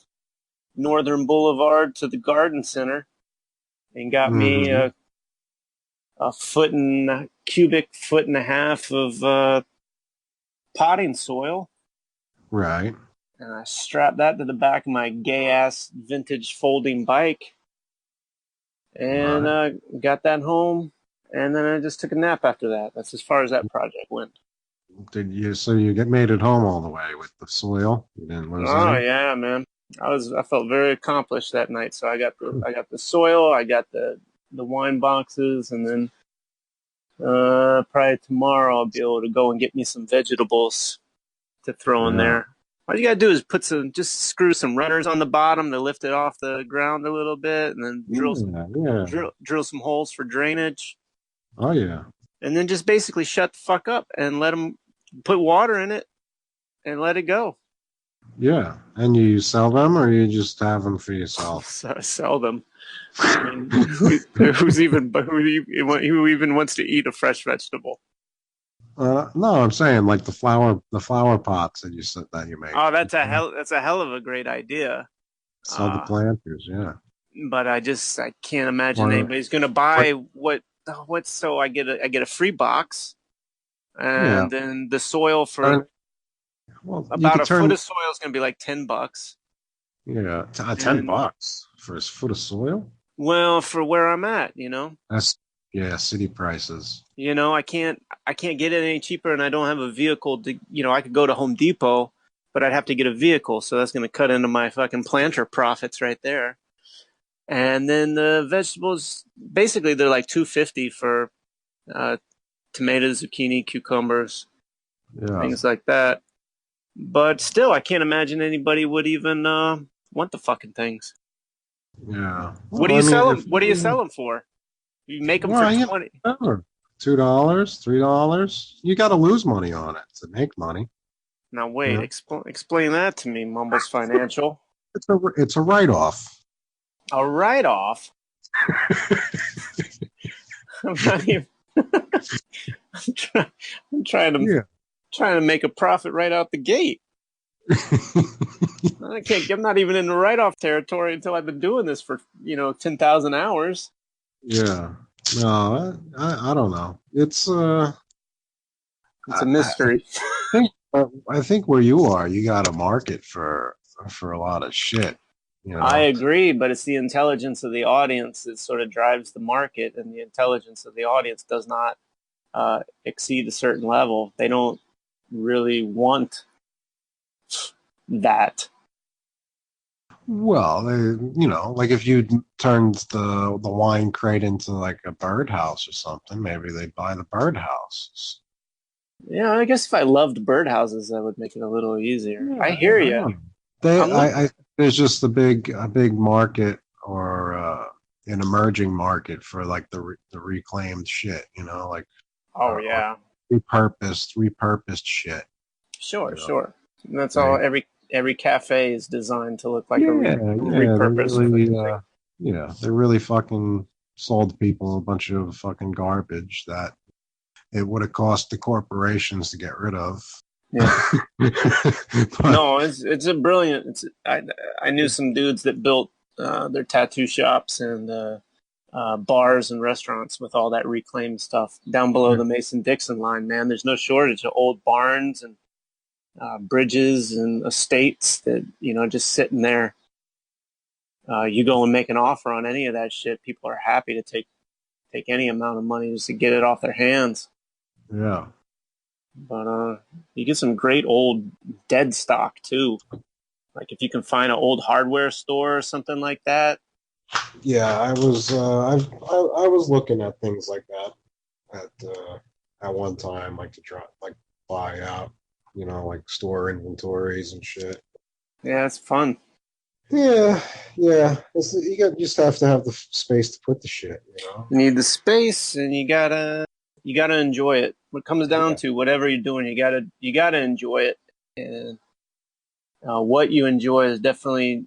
Northern Boulevard to the garden center and got me Hmm. a cubic foot and a half of potting soil, Right. and I strapped that to the back of my gay ass vintage folding bike, and Right. got that home, and then I just took a nap after that. That's as far as that project went. Did you? So you get made it home all the way with the soil? You didn't lose Oh any? yeah, man. I felt very accomplished that night. So I got the soil, I got the wine boxes, and then probably tomorrow I'll be able to go and get me some vegetables to throw in Yeah. there. All you gotta do is just screw some runners on the bottom to lift it off the ground a little bit, and then Yeah. Yeah. drill some holes for drainage, Oh yeah. and then just basically shut the fuck up and let them put water in it and let it go. Yeah. And you sell them, or you just have them for yourself? Sell them. I mean, who even wants to eat a fresh vegetable? No, I'm saying like the flower pots that you said that you make. Oh, that's a hell of a great idea. Sell the Uh, planters, yeah. but I can't imagine Or, anybody's going to or buy what. So I get a free box, yeah. and then the soil for Turn, well, you about could a foot turn, of soil is going to be like $10. yeah, ten And bucks for a foot of soil. well, for where I'm at, That's yeah, city prices. I can't get it any cheaper, and I don't have a vehicle to, I could go to Home Depot, but I'd have to get a vehicle, so that's going to cut into my fucking planter profits right there. And then the vegetables, basically, they're like 250 for uh, tomatoes, zucchini, cucumbers, Yeah, things like that. But still, I can't imagine anybody would even want the fucking things. yeah. What do Well, I you mean, sell if them? What do you sell them for? You make them for well, you 20. know, $2, $3, you got to lose money on it to make money. Now You wait, know, explain that to me, Mumbles Financial. it's a write off. A write off. I'm not even. I'm, try, I'm Yeah. trying to make a profit right out the gate. I can't. I'm not even in the write off territory until I've been doing this for 10,000 hours. Yeah. No, I don't know. It's a I mystery. think I think where you are, you got a market for a lot of shit. You I know. agree, but it's the intelligence of the audience that sort of drives the market, and the intelligence of the audience does not exceed a certain level. They don't really want that. Well, like if you turned the wine crate into like a birdhouse or something, maybe they'd buy the birdhouse. Yeah, I guess if I loved birdhouses, that would make it a little easier. Yeah, I I hear don't you. know. They, I'm look. I there's just a big market or an emerging market for like the reclaimed shit, like Oh or yeah, repurposed shit, sure, you know. sure. And that's all. They Every cafe is designed to look like a yeah, yeah, repurposed fucking thing. they're really fucking sold people a bunch of fucking garbage that it would have cost the corporations to get rid of. Yeah. But No, it's a brilliant. I knew some dudes that built their tattoo shops and bars and restaurants with all that reclaimed stuff down below the Mason-Dixon line. Man, there's no shortage of old barns and bridges and estates that just sitting there. You go and make an offer on any of that shit, people are happy to take any amount of money just to get it off their hands. yeah, But you get some great old dead stock too. Like if you can find an old hardware store or something like that. yeah, I was looking at things like that at one time, like to try like buy out, like store inventories and shit. Yeah, it's fun. Yeah, yeah. You just have to have the space to put the shit, You need the space, and you gotta enjoy it. What it comes down Yeah, to, whatever you're doing, you gotta enjoy it. And what you enjoy is definitely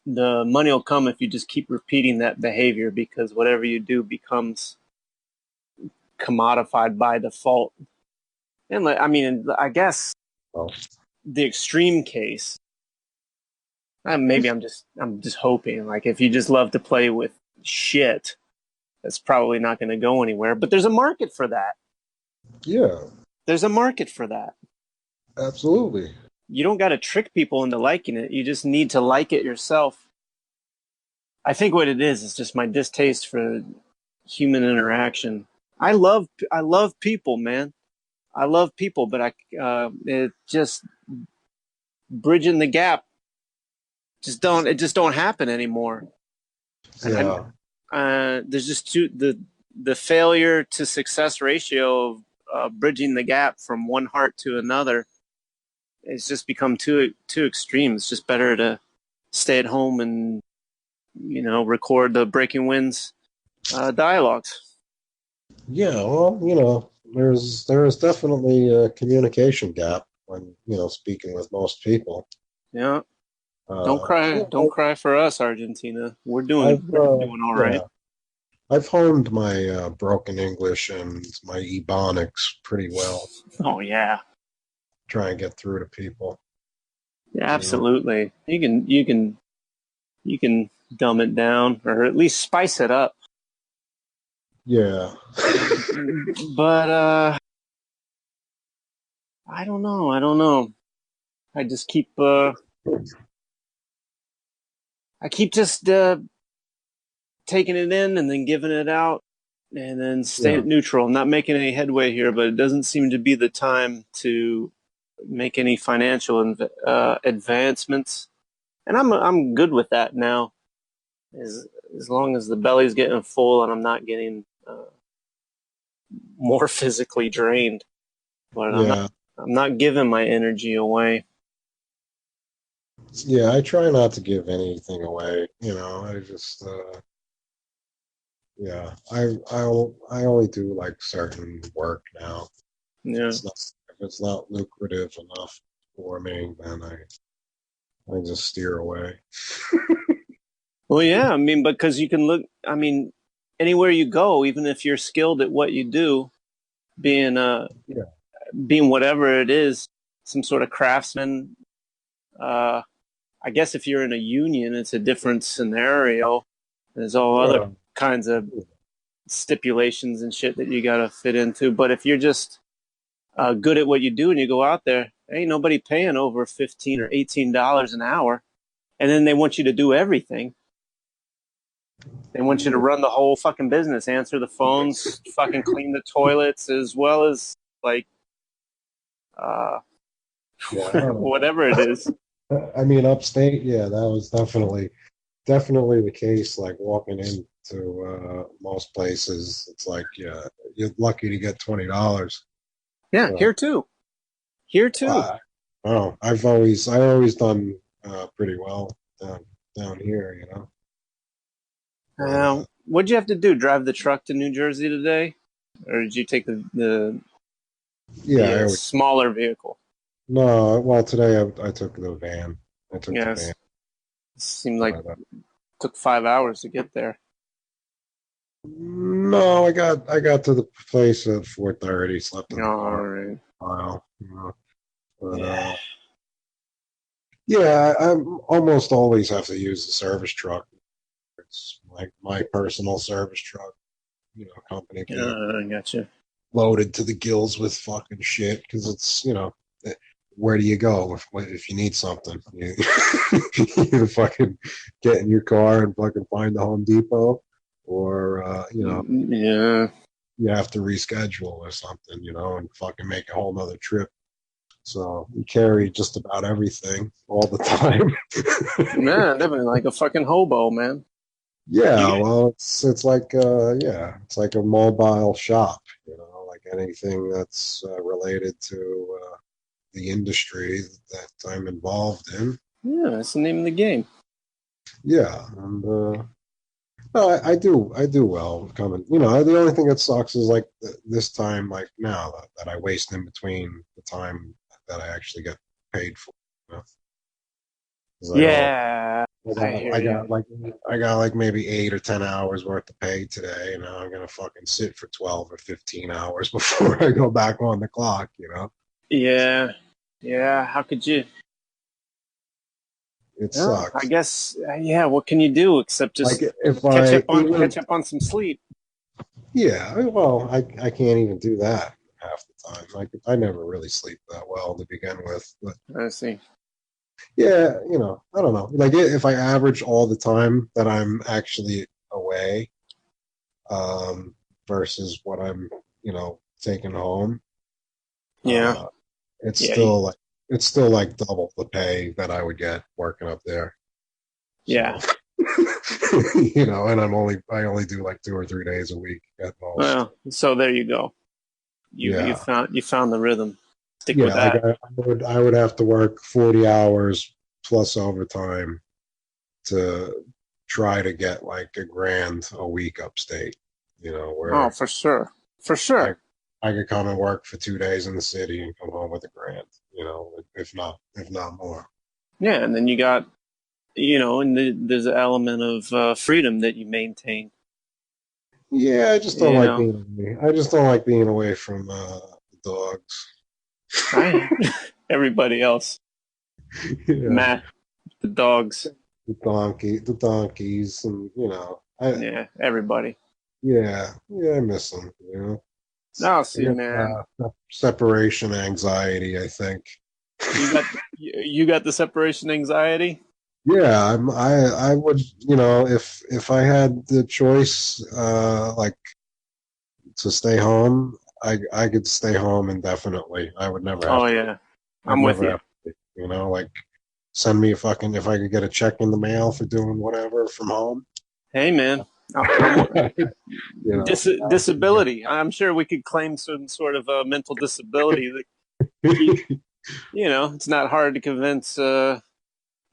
the money will come if you just keep repeating that behavior, because whatever you do becomes commodified by default. And I mean, I guess well, the extreme case, maybe I'm just hoping, like if you just love to play with shit, that's probably not going to go anywhere. But there's a market for that. yeah, There's a market for that. absolutely. You don't got to trick people into liking it. You just need to like it yourself. I think what it is just my distaste for human interaction. I love people, man. I love people, but it just bridging the gap just don't happen anymore. And Yeah, there's just the failure to success ratio of bridging the gap from one heart to another. It's just become too extreme. It's just better to stay at home and record the Breaking Winds dialogues. yeah. Well, there is definitely a communication gap when speaking with most people. Yeah, Yeah, don't cry for us, Argentina. We're doing I've we're doing all right. yeah, I've honed my broken English and my Ebonics pretty well. Oh yeah, Try and get through to people. yeah, You know. absolutely. You can dumb it down or at least spice it up. Yeah. But I don't know. I don't know. I just keep just taking it in and then giving it out and then stay Yeah. neutral. I'm not making any headway here, but it doesn't seem to be the time to make any financial advancements. And I'm good with that now, as long as the belly's getting full and I'm not getting more physically drained. But I'm not Yeah. I'm not giving my energy away. Yeah. I try not to give anything away. I just yeah. I only do like certain work now. Yeah. It's not if it's not lucrative enough for me, then I just steer away. Well, yeah. I mean, because you can look. I mean, anywhere you go, even if you're skilled at what you do, being Yeah. being whatever it is, some sort of craftsman. Uh, I guess if you're in a union, it's a different scenario. There's all other Well, kinds of stipulations and shit that you got to fit into. But if you're just good at what you do and you go out there, ain't nobody paying over $15 or $18 an hour, and then they want you to do everything. They want you to run the whole fucking business, answer the phones, fucking clean the toilets, as well as like uh, yeah. I don't know. whatever it is. I mean, upstate, yeah, that was definitely the case. Like walking into most places, it's like, yeah, you're lucky to get $20. Yeah, So, here too. Here too. oh, I always done pretty well down here. But What'd you have to do? Drive the truck to New Jersey today, or did you take yeah, the smaller vehicle? no, well, today I took the van. I took the Yes, van. it seemed like But, it took 5 hours to get there. No, I got to the place at 4:30. Slept in the All car right. for a while, but Yeah. yeah, I'm almost always have to use the service truck. It's like my personal service truck, company vehicle, I gotcha. loaded to the gills with fucking shit because it's, where do you go if you need something? You fucking get in your car and fucking find the Home Depot, or Yeah. you have to reschedule or something, and fucking make a whole nother trip. So you carry just about everything all the time. Man, definitely like a fucking hobo, man. Yeah, You, well, it's like it's like a mobile shop, like anything that's related to the industry that I'm involved in. yeah, that's the name of the game. Yeah, and no, I do well coming. The only thing that sucks is like this time, like now that I waste in between the time that I actually get paid for. You know? It's like, oh, Yeah, I I got, hear I you. got like I got like maybe 8 or 10 hours worth of pay today, and now I'm gonna fucking sit for 12 or 15 hours before I go back on the clock. Yeah, yeah. How could you? It Oh, I sucks. guess. Yeah. What can you do except Like just if I catch even, up on some sleep? yeah, well, I can't even do that half the time. Like I never really sleep that well to begin with, but I see. yeah, I don't know. Like if I average all the time that I'm actually away, um, versus what I'm, taking home, Yeah, uh, it's yeah, still like it's still like double the pay that I would get working up there. yeah. So, and I only do like 2 or 3 days a week at most. Well, so there you go. Yeah, You found the rhythm. Stick with yeah. Like that. I would have to work 40 hours plus overtime to try to get like a grand a week upstate. Oh, Where for sure, for I sure. I could come and work for 2 days in the city and come home with a grand. If not more. Yeah, and then you got and there's an element of freedom that you maintain. Yeah, I just don't You like know, being away. I just don't like being away from the dogs. I everybody else, Yeah, Matt, the dogs, the donkeys, and yeah, everybody. yeah, I miss them. No, I see, get man, separation anxiety, I think. you got the separation anxiety. Yeah, I would, if I had the choice, like to stay home, I could stay home indefinitely. I would never have Oh to. yeah, I'd I'm with never you. have to. Like send me a fucking if I could get a check in the mail for doing whatever from home. Hey, man, I'm you know, disability. I'm sure we could claim some sort of a mental disability that keep. It's not hard to convince the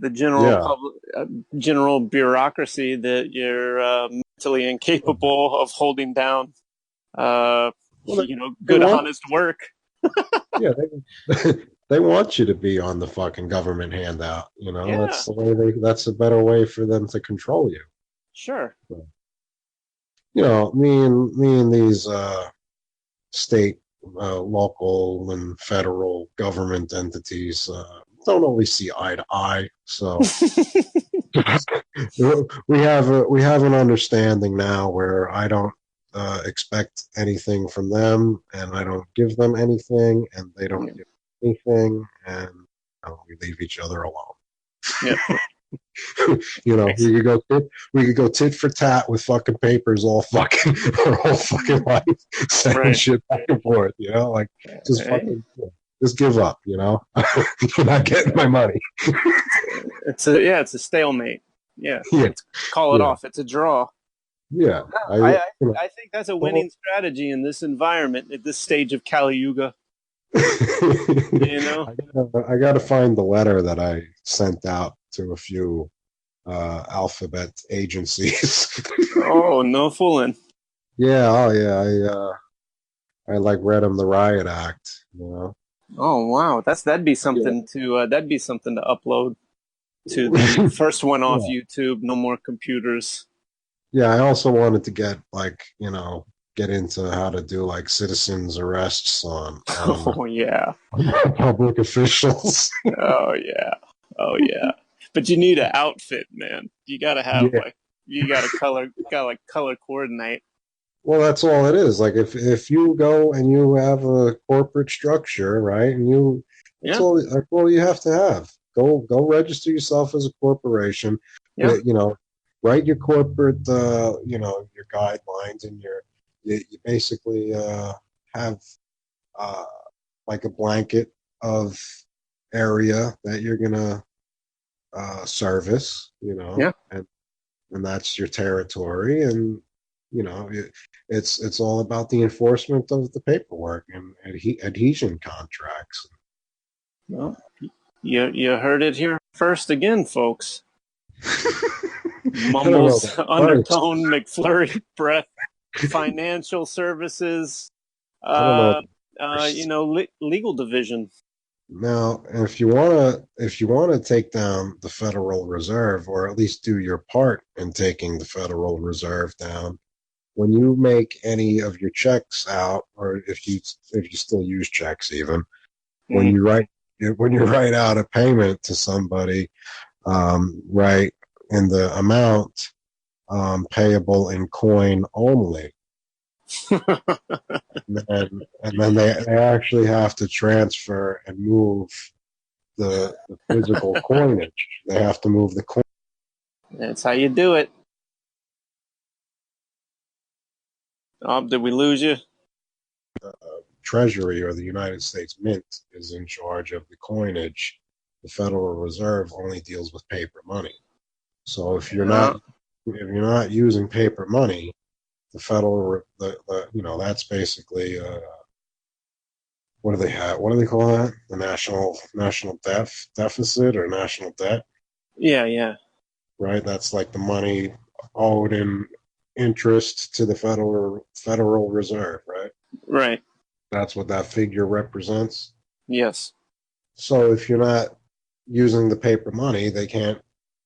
yeah. general bureaucracy that you're mentally incapable of holding down, uh, Well, they good want, honest work. yeah, they want you to be on the fucking government handout. Yeah, That's the way that's a better way for them to control you. sure. Me and these state, local, and federal government entities don't always see eye to eye. So we have an understanding now where I don't expect anything from them, and I don't give them anything, and they don't give me anything, and we leave each other alone. Yep. We Ex- could go tit for tat with fucking papers all fucking our whole fucking life, sending right. shit back and forth. Like just fucking just give up. You're not getting my money. It's a stalemate. Yeah, Yeah, let's call it yeah, off. It's a draw. yeah. No, I I, you I know. I think that's a Well, winning strategy in this environment at this stage of Kali Yuga. You know? I gotta find the letter that I sent out to a few alphabet agencies. Oh, no fooling. Yeah, oh yeah, I like read them the riot act. Oh wow, Yeah. that'd be something to upload to the first one off Yeah. YouTube. No more computers. Yeah, I also wanted to get like, get into how to do like citizens arrests on Oh yeah. public officials. Oh yeah. Oh yeah. But you need an outfit, man. You gotta have Yeah. like you gotta like color coordinate. Well, that's all it is. Like if you go and you have a corporate structure, right? And Yeah. that's all you have to have. Go register yourself as a corporation. Yeah. Write your corporate your guidelines and you basically have uh like a blanket of area that you're gonna service, Yeah. and that's your territory, and it's all about the enforcement of the paperwork and adhesion contracts. Well, you heard it here first again, folks. I don't know Mumbles, about first. undertone, McFlurry, breath, financial services, I don't know uh, about first. legal division. Now, if you wanna take down the Federal Reserve, or at least do your part in taking the Federal Reserve down, when you make any of your checks out, or if you still use checks, even when Mm. you write out a payment to somebody, write in the amount payable in coin only, and then they actually have to transfer and move the physical coinage. They have to move the coin. That's how you do it. Oh, did we lose you? Treasury, or the United States Mint, is in charge of the coinage. The Federal Reserve only deals with paper money. So Uh, if you're not using paper money, the federal that's basically what do they have? What do they call that? The national deficit, or national debt, yeah, yeah, right? That's like the money owed in interest to the Federal Reserve, right? right. That's what that figure represents. Yes. So if you're not using the paper money, they can't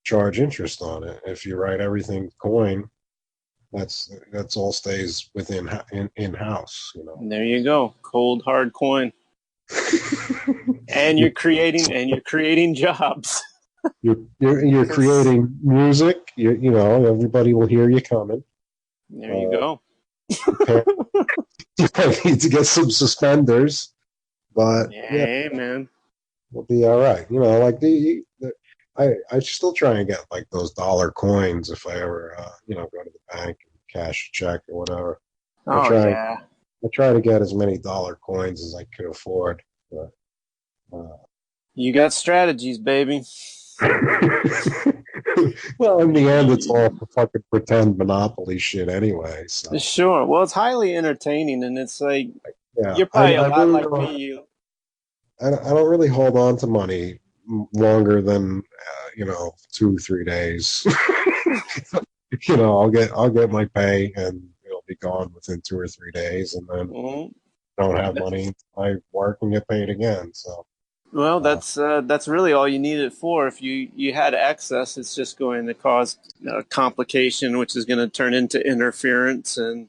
charge interest on it. If you write everything coin, that's all stays within in house. There you go. Cold hard coin. And you're, you're creating jobs. you're Because creating music. Everybody will hear you coming. there you Uh, go. you need to get some suspenders, but yeah, Hey, man. we'll be all right. Like I still try and get like those dollar coins if I ever go to the bank and cash a check or whatever. I Oh try yeah. I try to get as many dollar coins as I could afford. But, uh, You got strategies, baby. well, in the end, it's all for fucking pretend monopoly shit anyway. So Sure. Well, it's highly entertaining, and it's like yeah, you're I, probably a I lot really like don't. me. You, I don't really hold on to money longer than 2 3 days. I'll get my pay and it'll be gone within 2 or 3 days, and then Mhm. don't have money. I work and get paid again. So Well, uh, that's really all you need it for. If you had excess, it's just going to cause complication, which is going to turn into interference. And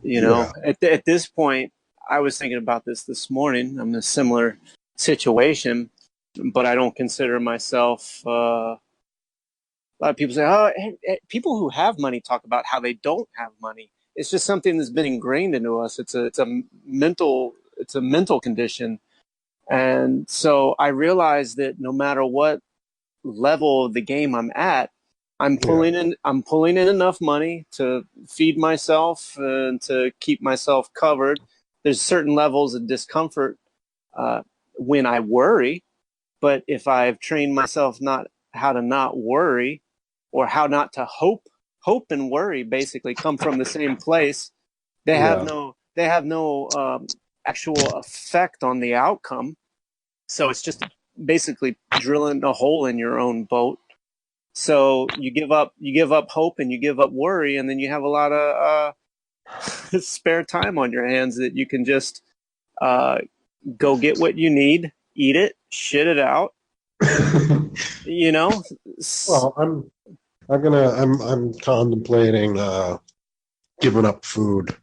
yeah, at this point, I was thinking about this morning. I'm in a similar situation, but I don't consider myself. A lot of people say, "Oh, people who have money talk about how they don't have money." It's just something that's been ingrained into us. It's a mental condition. And so I realized that no matter what level of the game I'm at, yeah, I'm pulling in enough money to feed myself and to keep myself covered. There's certain levels of discomfort uh, when I worry, but if I've trained myself not how to not worry, or how not to hope and worry basically come from the same place. yeah, They have no actual effect on the outcome. So it's just basically drilling a hole in your own boat. So you give up hope and you give up worry, and then you have a lot of spare time on your hands that you can just uh, go get what you need, eat it, shit it out. You know, well, I'm contemplating giving up food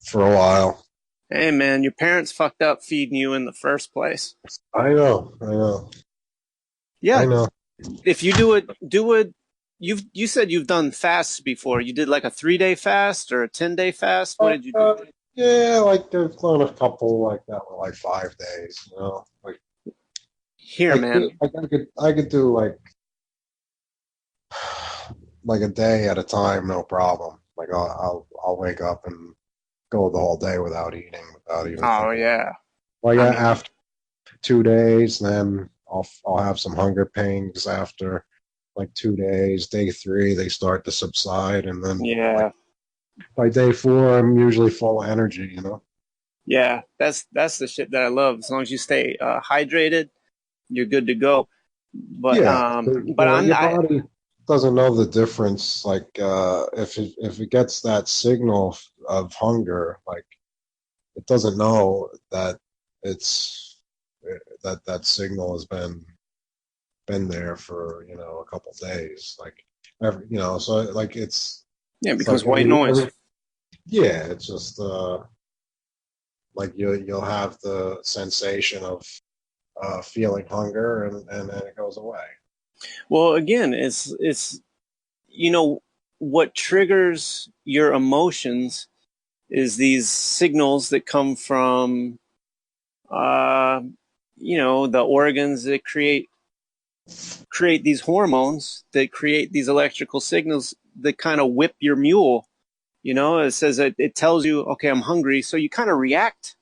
for a while. Hey, man, your parents fucked up feeding you in the first place. I know, I Yeah, know. if you do it. You said you've done fasts before. You did like a 3 day fast or a 10 day fast. What Uh, did you do? uh, yeah, like there's done a couple like that were like 5 days. You know, Here, man. I could do like a day at a time, no problem. Like I'll wake up and go the whole day without eating, without even Oh thinking. yeah. Like I mean, after 2 days, then I'll have some hunger pains after like 2 days. Day three, they start to subside, and then like yeah, by day four, I'm usually full of energy. yeah. That's the shit that I love. As long as you stay hydrated, you're good to go. Yeah, But your body doesn't know the difference. Like if it gets that signal of hunger, like it doesn't know that it's that signal has been there for a couple days. Like so like yeah, it's because like white noise. yeah, it's just like you'll have the sensation of feeling hunger, and then it goes away. Well, again, it's you know what triggers your emotions is these signals that come from uh, the organs that create these hormones that create these electrical signals that kind of whip your mule. It says that it tells you, okay, I'm hungry, so you kind of react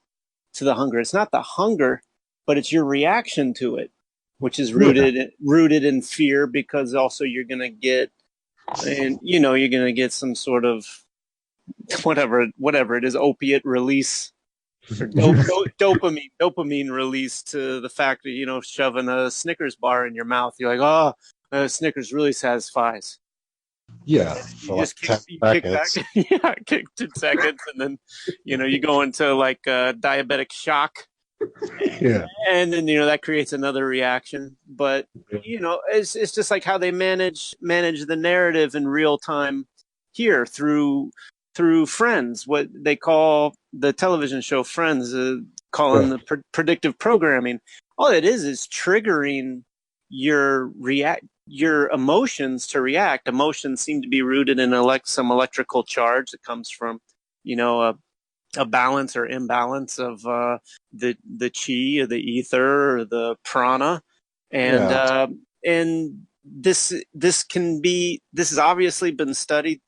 to the hunger. It's not the hunger, but it's your reaction to it, which is Yeah, rooted in fear, because also you're gonna get, and you're gonna get some sort of whatever it is, opiate release or dopamine release to the fact that shoving a Snickers bar in your mouth. You're like, oh, Snickers really satisfies. yeah, You for like just 10 kick back, seconds. yeah, kick 2 seconds, and then you go into like diabetic shock, Yeah. and then that creates another reaction. But it's just like how they manage the narrative in real time here through Friends, what they call the television show Friends, calling Yeah. the predictive programming. All it is triggering your emotions to react. Emotions seem to be rooted in some electrical charge that comes from a balance or imbalance of the chi or the ether or the prana, and Yeah. uh, and this has obviously been studied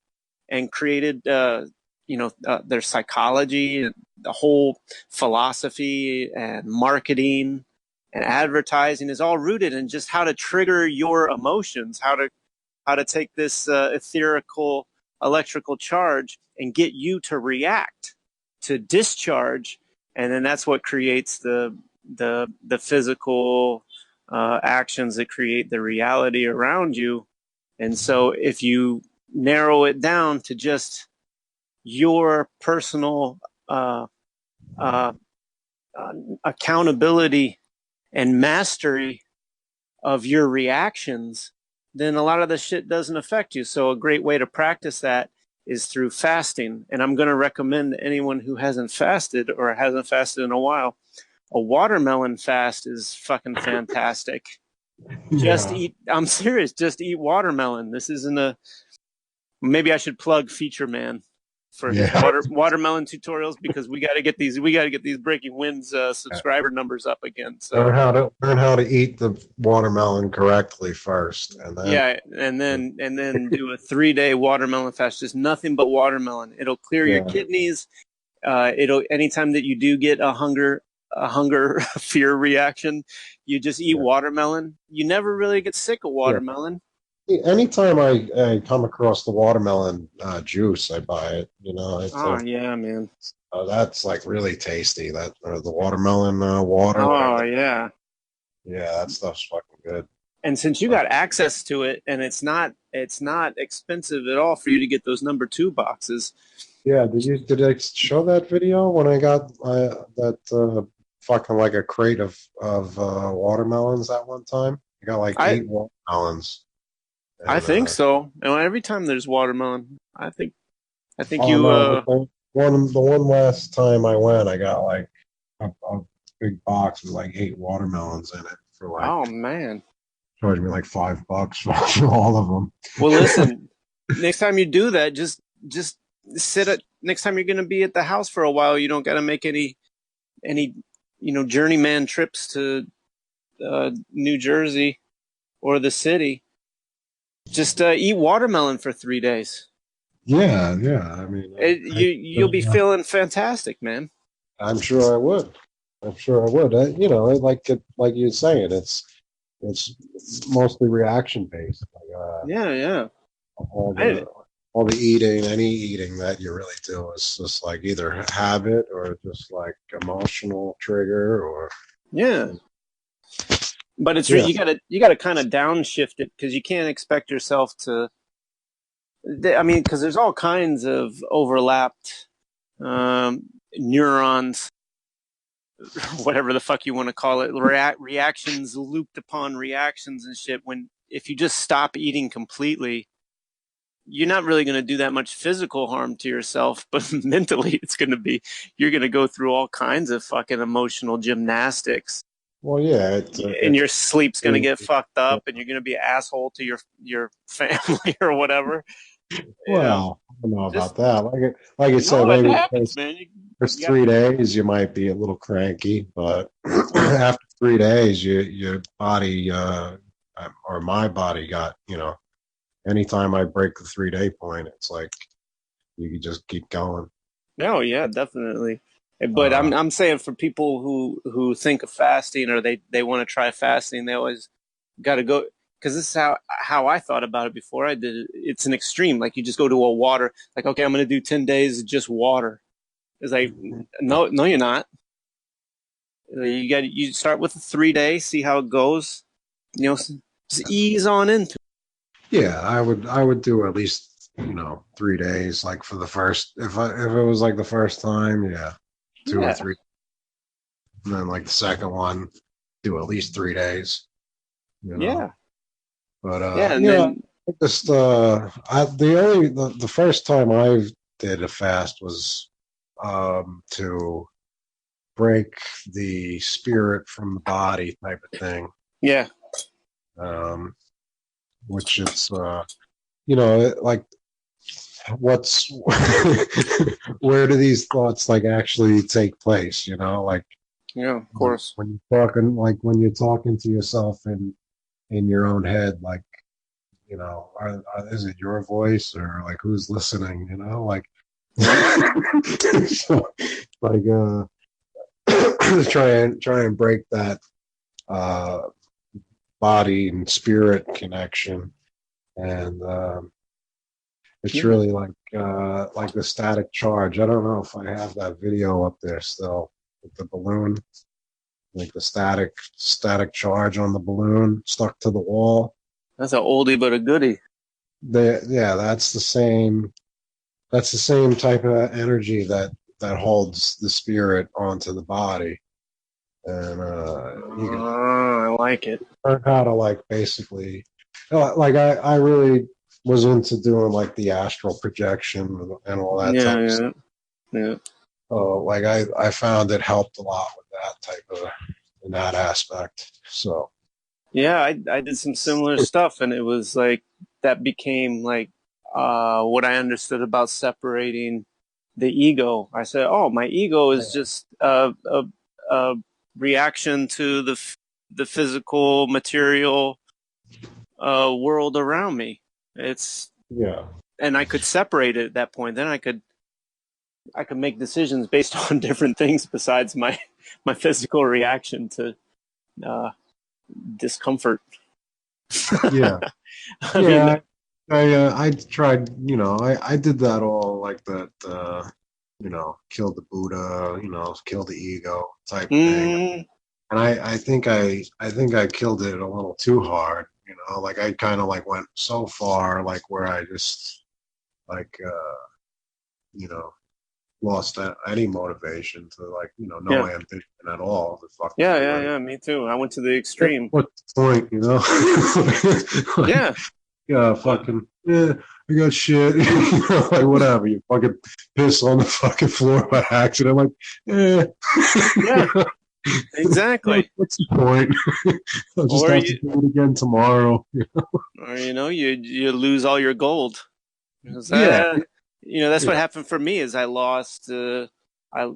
and created. Their psychology and the whole philosophy and marketing and advertising is all rooted in just how to trigger your emotions, how to take this etherical electrical charge and get you to react, to discharge, and then that's what creates the physical actions that create the reality around you. And so if you narrow it down to just your personal uh, uh, accountability and mastery of your reactions, then a lot of the shit doesn't affect you. So a great way to practice that is through fasting. And I'm going to recommend to anyone who hasn't fasted or hasn't fasted in a while, a watermelon fast is fucking fantastic. Just Yeah. eat, I'm serious, just eat watermelon. This isn't a, maybe I should plug Feature Man for his Yeah. watermelon tutorials, because we got to get these breaking winds subscriber numbers up again. So Learn how to eat the watermelon correctly first, and then yeah, and then do a 3 day watermelon fast, just nothing but watermelon. It'll clear your yeah, kidneys. It'll anytime that you do get a hunger fear reaction, you just eat yeah, watermelon. You never really get sick of yeah. watermelon. Anytime I come across the watermelon juice, I buy it. Oh yeah, man. That's like really tasty. That the watermelon water, whatever. Oh yeah. Yeah, that stuff's fucking good. And since you But got access to it, and it's not expensive at all for you to get those number two boxes. yeah, did I show that video when I got that fucking like a crate of watermelons that one time? I got like I 8 watermelons, I And think so. And every time there's watermelon, I think oh you no, but the one last time I went, I got like a big box with like 8 watermelons in it for like oh man. charged me like $5 for all of them. Well, listen, next time you do that, just sit at next time you're going to be at the house for a while, you don't got to make any journeyman trips to New Jersey or the city. Just eat watermelon for 3 days. Yeah, yeah. I mean, You'll be feeling fantastic, man. I'm sure I would. I'm sure I would. Like you're saying, it's mostly reaction based. Like, Yeah, yeah. all I, the all the eating, any eating that you really do is just like either habit or just like emotional trigger or yeah. But it's yeah. you gotta kind of downshift it because you can't expect yourself to. I mean, because there's all kinds of overlapped neurons, whatever the fuck you want to call it, reactions looped upon reactions and shit. When if you just stop eating completely, you're not really going to do that much physical harm to yourself, but mentally, you're going to go through all kinds of fucking emotional gymnastics, Well, yeah, and your sleep's going to it, get fucked up, and you're going to be an asshole to your family or whatever. You know, well, I don't know just about that. Like you said, no, it maybe the happens, man. first You got 3 days you might be a little cranky, but well, after 3 days, your body or my body got anytime I break the 3 day point, it's like you can just keep going. no, yeah, definitely. But Uh, I'm saying for people who think of fasting or they want to try fasting, they always got to go because this is how I thought about it before I did it. It's an extreme. Like you just go to a water. Like okay, I'm going to do 10 days of just water. It's like no, no, you're not. You start with a 3 day, see how it goes. You know, just ease on into. yeah, I would do at least 3 days, like for the first if it was like the first time, yeah, two or Yeah, three, and then like the second one, do at least 3 days, you know. yeah, But yeah, and then just the first time I did a fast was to break the spirit from the body type of thing. yeah, Um, which it's like what's where do these thoughts like actually take place? Like yeah, of course. when you're talking to yourself in your own head, like is it your voice or like who's listening? Like Yeah, so, like try and break that uh, body and spirit connection, and it's yeah. really like the static charge. I don't know if I have that video up there still with the balloon, like the static charge on the balloon stuck to the wall. That's an oldie but a goodie. Yeah, that's the same type of energy that holds the spirit onto the body, and you can I like it. learn how to like basically, like I really was into doing like the astral projection and all that Yeah, type of stuff. yeah, yeah. Like I found it helped a lot with that type of in that aspect. So Yeah, I did some similar stuff, and it was like that became like what I understood about separating the ego. I said, "Oh, my ego is just a reaction to the physical material world around me. It's yeah, and I could separate it at that point. Then I could make decisions based on different things besides my physical reaction to uh, discomfort. yeah, I mean, yeah. I tried. I did that all like that. Kill the Buddha. Kill the ego type thing. mm, And I think I killed it a little too hard. Like I kind of like went so far, like where I just like you know lost any motivation to like no yeah, ambition at all to fucking yeah, do yeah, anything. yeah. Me too. I went to the extreme. What's the point? Yeah, Yeah, What? fucking, yeah, I got shit. Like, whatever. You fucking piss on the fucking floor by accident. Like, eh. Yeah, exactly. What's the point? I'll just Or have to you, do it again tomorrow. or you lose all your gold. Because Yeah, that's what yeah. happened for me. Is I lost. I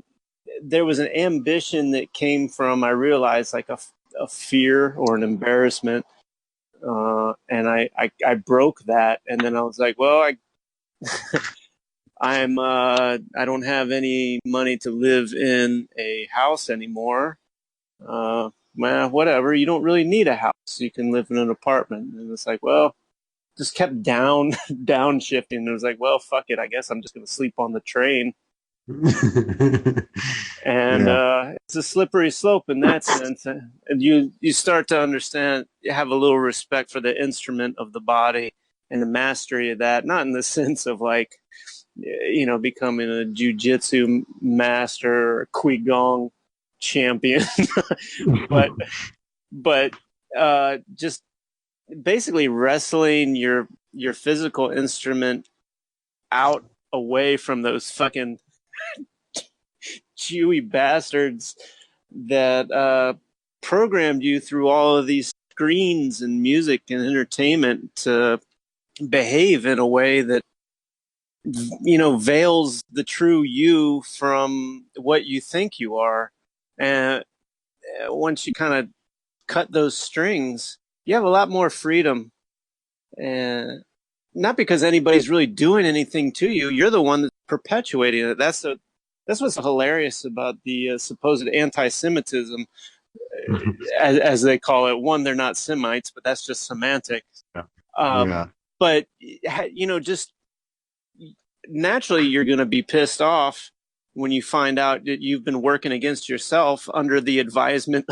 There was an ambition that came from, I realized, like a fear or an embarrassment, and I broke that, and then I was like, well, I don't have any money to live in a house anymore. Well, whatever. You don't really need a house. You can live in an apartment. And it's like, well, just kept downshifting. It was like, well, fuck it. I guess I'm just going to sleep on the train. And Yeah. it's a slippery slope in that sense. And you start to understand, you have a little respect for the instrument of the body and the mastery of that. Not in the sense of like, becoming a jujitsu master or qigong champion, but but just basically wrestling your physical instrument out away from those fucking Chewy bastards that programmed you through all of these screens and music and entertainment to behave in a way that veils the true you from what you think you are. And once you kind of cut those strings, you have a lot more freedom. And not because anybody's really doing anything to you, you're the one that's perpetuating it. That's what's hilarious about the supposed anti-Semitism, as they call it. One, they're not Semites, but that's just semantics. Uh, Yeah. but just naturally, you're going to be pissed off when you find out that you've been working against yourself under the advisement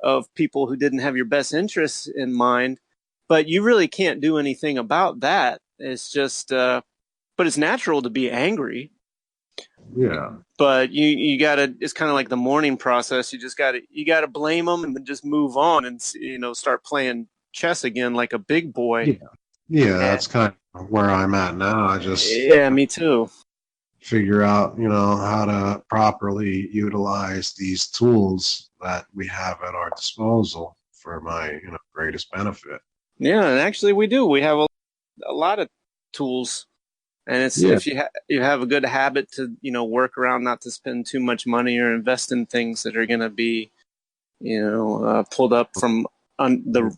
of people who didn't have your best interests in mind. But you really can't do anything about that. It's just, but it's natural to be angry. Yeah. But you gotta. It's kind of like the mourning process. You gotta blame them and then just move on and start playing chess again like a big boy. Yeah. Yeah. And, That's kind of where I'm at now. I just yeah, me too. figure out, how to properly utilize these tools that we have at our disposal for my, greatest benefit. Yeah, and actually we do. We have a lot of tools, and it's Yeah. if you have a good habit to work around not to spend too much money or invest in things that are going to be pulled up from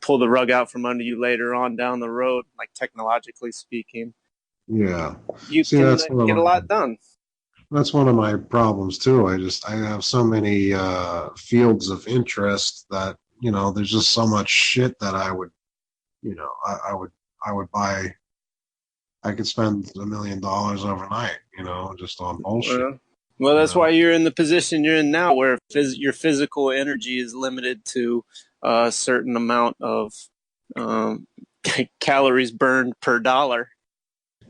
pull the rug out from under you later on down the road, like technologically speaking, Yeah. you See, can get a lot done. that's one of my problems too. I have so many fields of interest that, there's just so much shit that I would, I would buy. I could spend $1 million overnight, just on bullshit. Well, You that's know. why you're in the position you're in now, where your physical energy is limited to a certain amount of um, calories burned per dollar,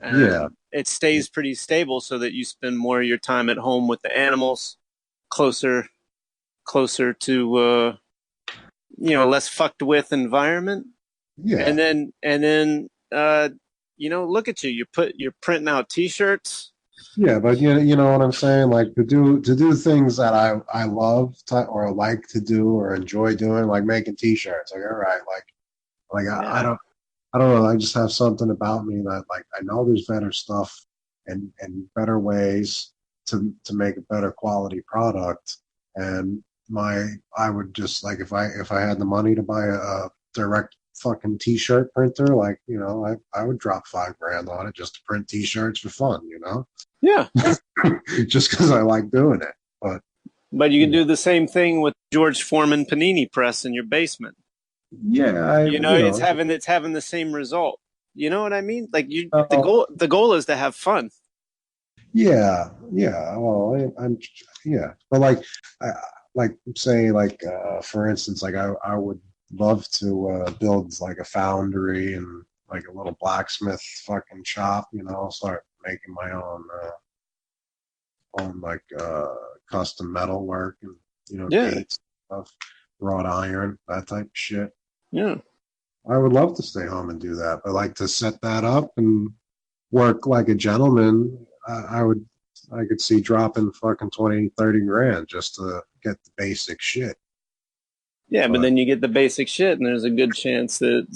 Yeah. and it stays pretty stable, so that you spend more of your time at home with the animals, closer closer to less fucked with environment, Yeah. and then look at you. You're printing out T-shirts. Yeah, but you know what I'm saying? Like to do things that I love or like to do or enjoy doing, like making t-shirts. Like, all right, like I Yeah, don't know. I just have something about me that like I know there's better stuff and better ways to make a better quality product. And I would just like if I had the money to buy a direct fucking t-shirt printer, like I would drop 5 grand on it just to print t-shirts for fun, yeah. just because I like doing it. But But you you can know, do the same thing with George Foreman panini press in your basement. yeah, I It's having the same result. You know what I mean? Like the uh, goal is to have fun. yeah, yeah. Well, I'm yeah, but like I like say like for instance, like I would love to build like a foundry and like a little blacksmith fucking shop, start making my own like custom metal work and Yeah, gates stuff, wrought iron, that type of shit. yeah. I would love to stay home and do that, but like to set that up and work like a gentleman, I could see dropping fucking 20, 30 grand just to get the basic shit. Yeah, but But then you get the basic shit, and there's a good chance that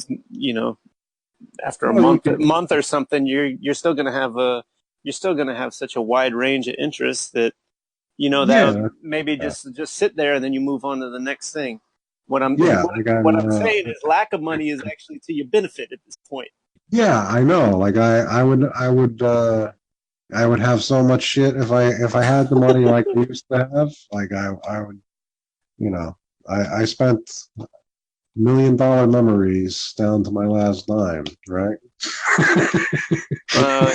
after a well, you could, month or something, you're still gonna have such a wide range of interests that that yeah, maybe just sit there and then you move on to the next thing. What I'm yeah, what I'm saying is lack of money is actually to your benefit at this point. yeah, I know. Like I would have so much shit if I had the money like I used to have. Like I would, you know, I spent $1 million memories down to my last dime, right? Uh,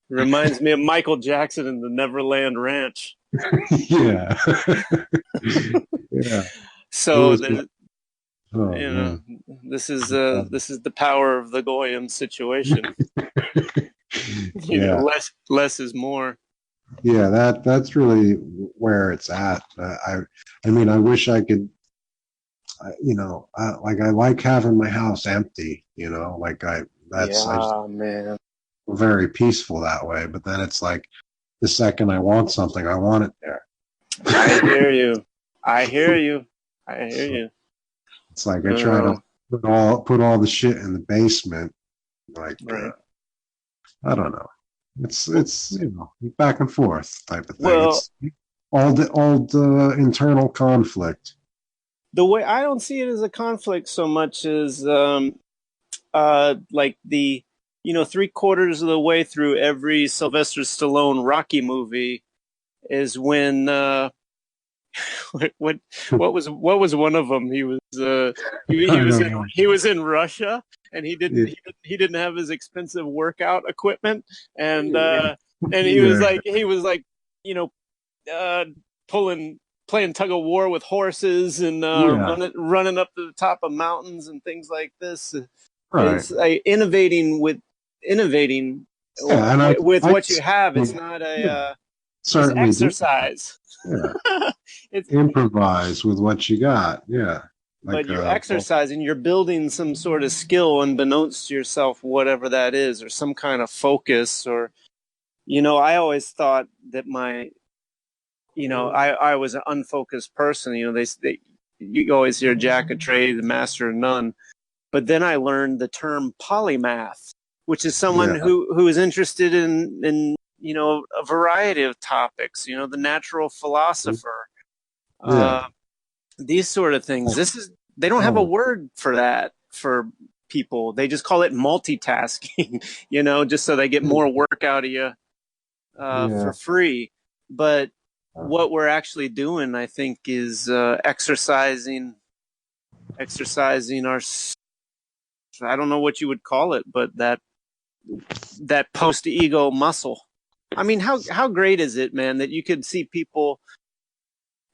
Reminds me of Michael Jackson and the Neverland Ranch. Yeah. Yeah. It So was, the, oh man. this is the power of the Goyim situation. Yeah. Less is more. Yeah, that's really where it's at. I mean, I wish I could, like I like having my house empty, like I just Yeah, man. very peaceful that way. But then it's like the second I want something, I want it there. I hear you. I hear you. I hear So you. it's like I try to Uh, put all the shit in the basement. Like right. I don't know. It's back and forth type of thing. Well, It's all the internal conflict. the way I don't see it as a conflict so much as like the three-quarters of the way through every Sylvester Stallone Rocky movie is when what what was one of them? I don't know. he was in Russia and Yeah, he didn't have his expensive workout equipment and yeah, he was like you know uh, playing tug of war with horses and yeah. running up to the top of mountains and things like this. Right. It's like innovating Yeah, and with I what you have. It's not yeah, it's certainly do. exercise. Yeah, It's improvise with what you got. Yeah, but like you're well, exercising, you're building some sort of skill unbeknownst to yourself, whatever that is, or some kind of focus. Or I always thought that I was an unfocused person. You always hear Jack of trade, the master of none. But then I learned the term polymath, which is someone yeah, who is interested in a variety of topics. The natural philosopher, yeah. uh, these sort of things. They don't have a Oh, word for that for people. They just call it multitasking. Just so they get more work out of you yeah. for free. But what we're actually doing, I think, is exercising our, I don't know what you would call it, but that post ego muscle. I mean, how great is it, man, that you could see people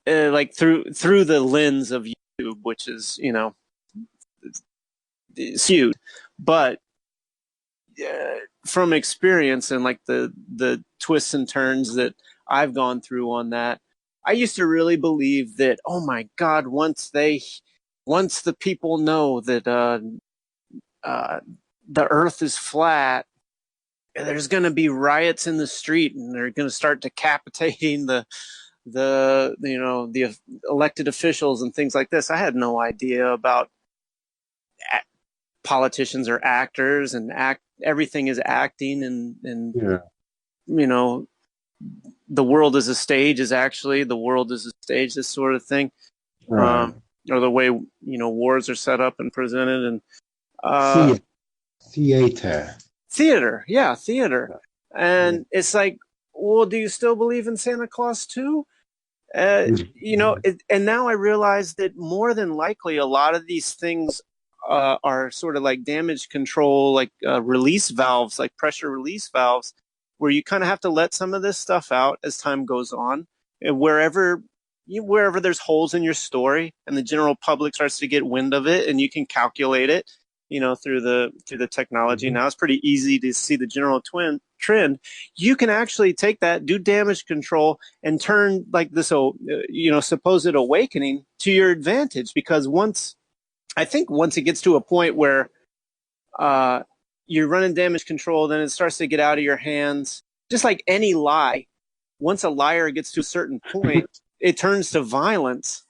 like through the lens of YouTube, which is it's huge, but from experience and like the twists and turns that I've gone through on that, I used to really believe that, oh my God, once the people know that uh, the Earth is flat, there's going to be riots in the street, and they're going to start decapitating the elected officials and things like this. I had no idea about politicians are actors and everything is acting and Yeah, you know the world is a stage is actually the world is a stage, this sort of thing. right. Or the way wars are set up and presented, and uh The theater. theater, yeah, theater. Yeah. And it's like, well, do you still believe in Santa Claus too? And now I realize that more than likely a lot of these things are sort of like damage control, like release valves, like pressure release valves, where you kind of have to let some of this stuff out as time goes on. And wherever there's holes in your story and the general public starts to get wind of it and you can calculate it, through the technology Mhm. now, it's pretty easy to see the general trend. You can actually take that, do damage control, and turn like this supposed awakening to your advantage. Because once it gets to a point where uh, you're running damage control, then it starts to get out of your hands. Just like any lie, once a liar gets to a certain point, it turns to violence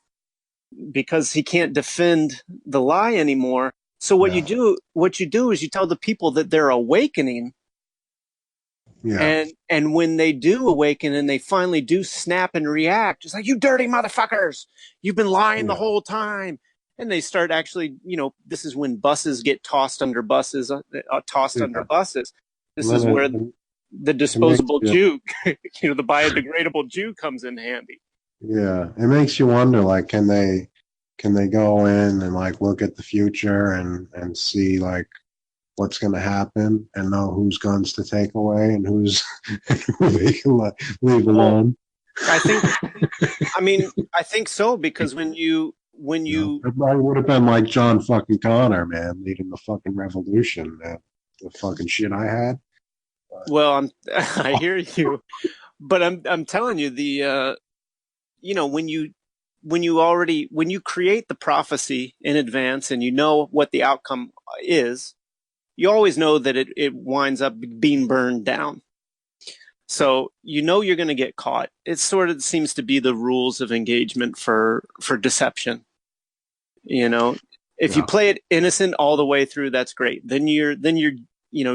because he can't defend the lie anymore. So Yeah. what you do is you tell the people that they're awakening, Yeah. and when they do awaken and they finally do snap and react, it's like, you dirty motherfuckers, you've been lying the Yeah. whole time. And they start actually, this is when buses get tossed under buses, tossed under Yeah. buses. This And is then where the it makes disposable you, Jew, the biodegradable Jew comes in handy. yeah, it makes you wonder, like, can they go in and like look at the future and see like what's going to happen and know whose guns to take away and who's who they can leave Well, alone. I think, I think so, because when You know, you, it probably would have been like John fucking Connor, man, leading the fucking revolution, man. The fucking shit I had. well, I hear you, but I'm telling you, when you create the prophecy in advance and you know what the outcome is, you always know that it winds up being burned down. So you're going to get caught. It sort of seems to be the rules of engagement for deception. You know, if you Yeah, play it innocent all the way through, that's great. Then you're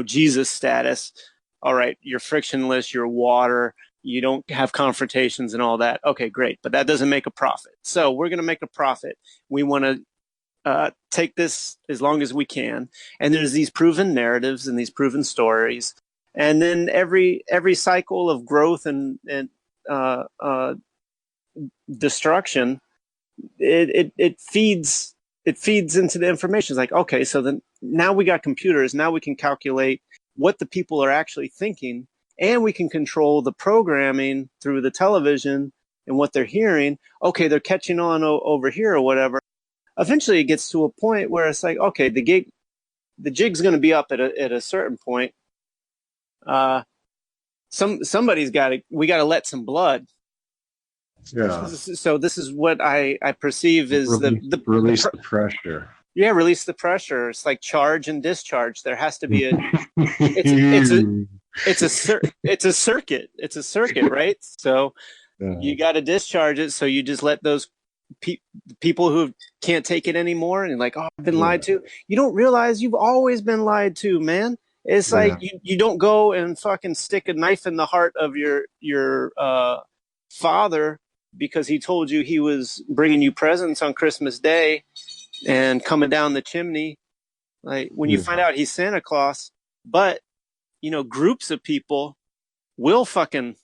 Jesus status. All right, you're frictionless, you're water, you don't have confrontations and all that. Okay, great, but that doesn't make a profit. So we're going to make a profit. We want to take this as long as we can. And there's these proven narratives and these proven stories. And then every cycle of growth and uh, uh, destruction, it feeds into the information. It's like, okay, so then now we got computers. Now we can calculate what the people are actually thinking, and we can control the programming through the television and what they're hearing. Okay, they're catching on over here or whatever. Eventually, it gets to a point where it's like, okay, the jig's going to be up at a certain point. Uh, somebody's got to we got to let some blood. yeah. So this is what I perceive is Release the pressure. yeah, release the pressure. It's like charge and discharge. There has to be it's a circuit. It's a circuit, right? So Yeah. you got to discharge it. So you just let those people who can't take it anymore and like, oh, I've been lied Yeah. to. You don't realize you've always been lied to, man. It's like Yeah. you don't go and fucking stick a knife in the heart of your father because he told you he was bringing you presents on Christmas Day and coming down the chimney. Like when you find Yeah. out he's Santa Claus, but groups of people will fucking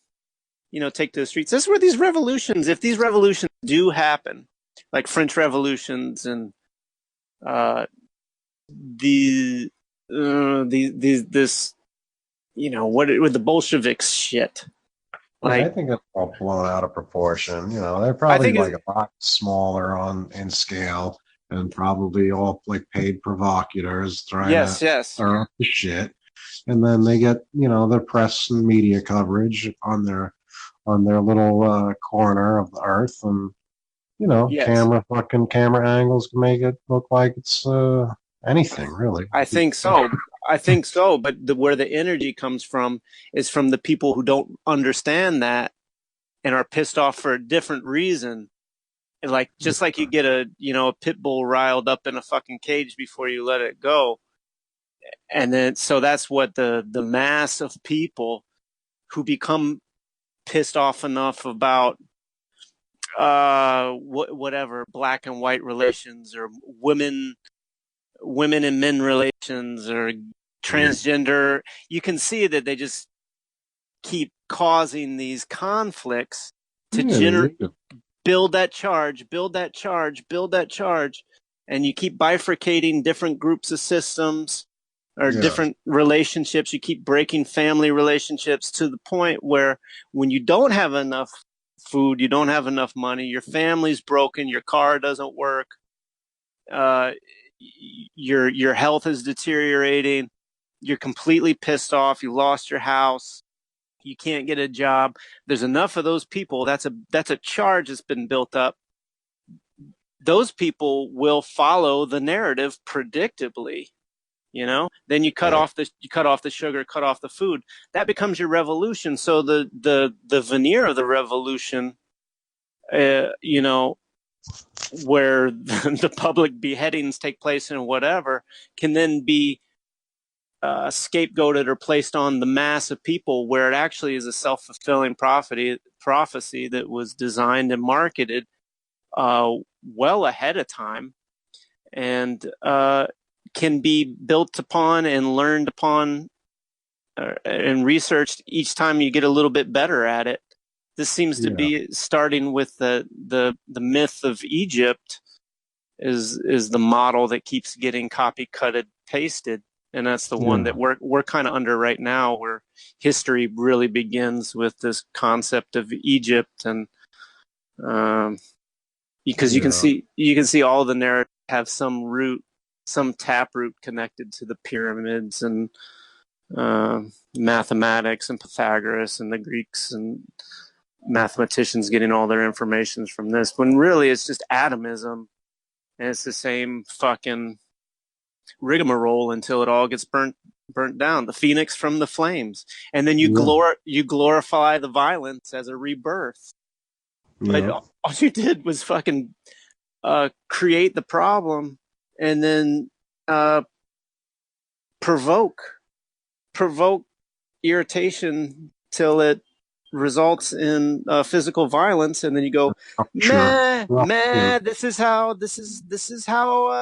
take to the streets. This is where these revolutions, if these revolutions do happen, like French revolutions and uh, this, what with the Bolsheviks shit. Yeah, I Like, think it's all blown out of proportion. You know, they're I probably think like a lot smaller on in scale and probably all like paid provocateurs trying to yes, yes, stir up the shit. And then they get, their press and media coverage on their little corner of the earth and yes. camera angles can make it look like it's anything really. I think so. I think so. But where the energy comes from is from the people who don't understand that and are pissed off for a different reason. And like, just like you get a pit bull riled up in a fucking cage before you let it go. And then, so that's what the mass of people who become pissed off enough about, whatever, black and white relations or women and men relations or transgender, you can see that they just keep causing these conflicts to Yeah, build that charge, build that charge, build that charge, and you keep bifurcating different groups of systems or yeah, different relationships. You keep breaking family relationships to the point where when you don't have enough food, you don't have enough money, your family's broken, your car doesn't work, uh, your health is deteriorating, you're completely pissed off, you lost your house, you can't get a job. There's enough of those people. That's a charge that's been built up. Those people will follow the narrative predictably. Then you cut off the sugar, cut off the food. That becomes your revolution. So the veneer of the revolution, where the public beheadings take place and whatever, can then be scapegoated or placed on the mass of people, where it actually is a self-fulfilling prophecy that was designed and marketed well ahead of time, and can be built upon and learned upon and researched each time you get a little bit better at it. This seems to be starting with the myth of Egypt is the model that keeps getting copy cutted, pasted, and that's the one that we're kind of under right now, where history really begins with this concept of Egypt, and because you can see all the narratives have some taproot connected to the pyramids and mathematics and Pythagoras and the Greeks and mathematicians getting all their information from this, when really it's just atomism, and it's the same fucking rigmarole until it all gets burnt down, the phoenix from the flames, and then you glorify the violence as a rebirth. But all you did was fucking create the problem, and then provoke irritation till it results in physical violence, and then you go, this is how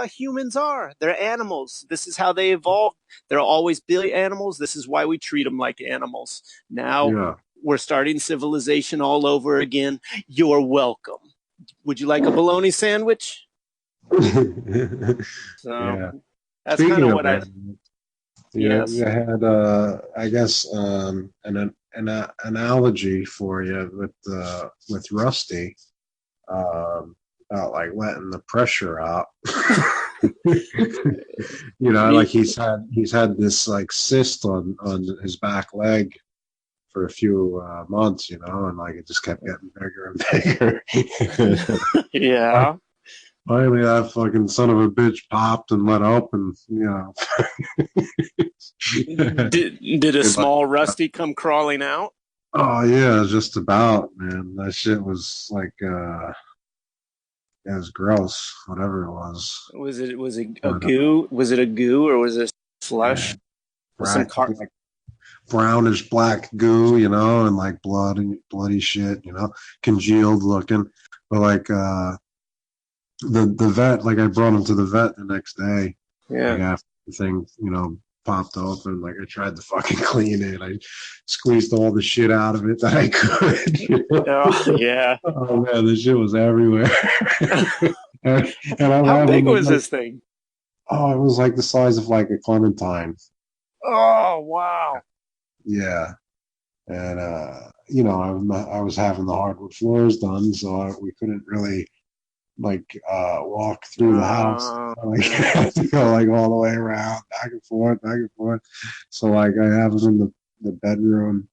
humans are. They're animals. This is how they evolved. There'll always be animals. This is why we treat them like animals. Now we're starting civilization all over again. You're welcome. Would you like a bologna sandwich? So that's kind of what you had I guess an analogy for you with Rusty about like letting the pressure out. Like he's had this like cyst on his back leg for a few months, and like it just kept getting bigger and bigger. Yeah. Finally, that fucking son of a bitch popped and let open, Did a small Rusty come crawling out? Oh yeah, just about, man. That shit was like, it was gross. Whatever it was. Was it a goo? Was it a goo or was it flesh? Like brownish black goo, and like bloody shit, congealed looking. But like the vet, like I brought him to the vet the next day. Yeah. Like after the thing, popped open, like I tried to fucking clean it. I squeezed all the shit out of it that I could. Oh yeah. Oh man, the shit was everywhere. and how big was this thing? Oh, it was like the size of like a clementine. Oh wow. Yeah. And I was having the hardwood floors done, so we couldn't really like walk through the house. Like I have to go like all the way around, back and forth. So like I have him in the bedroom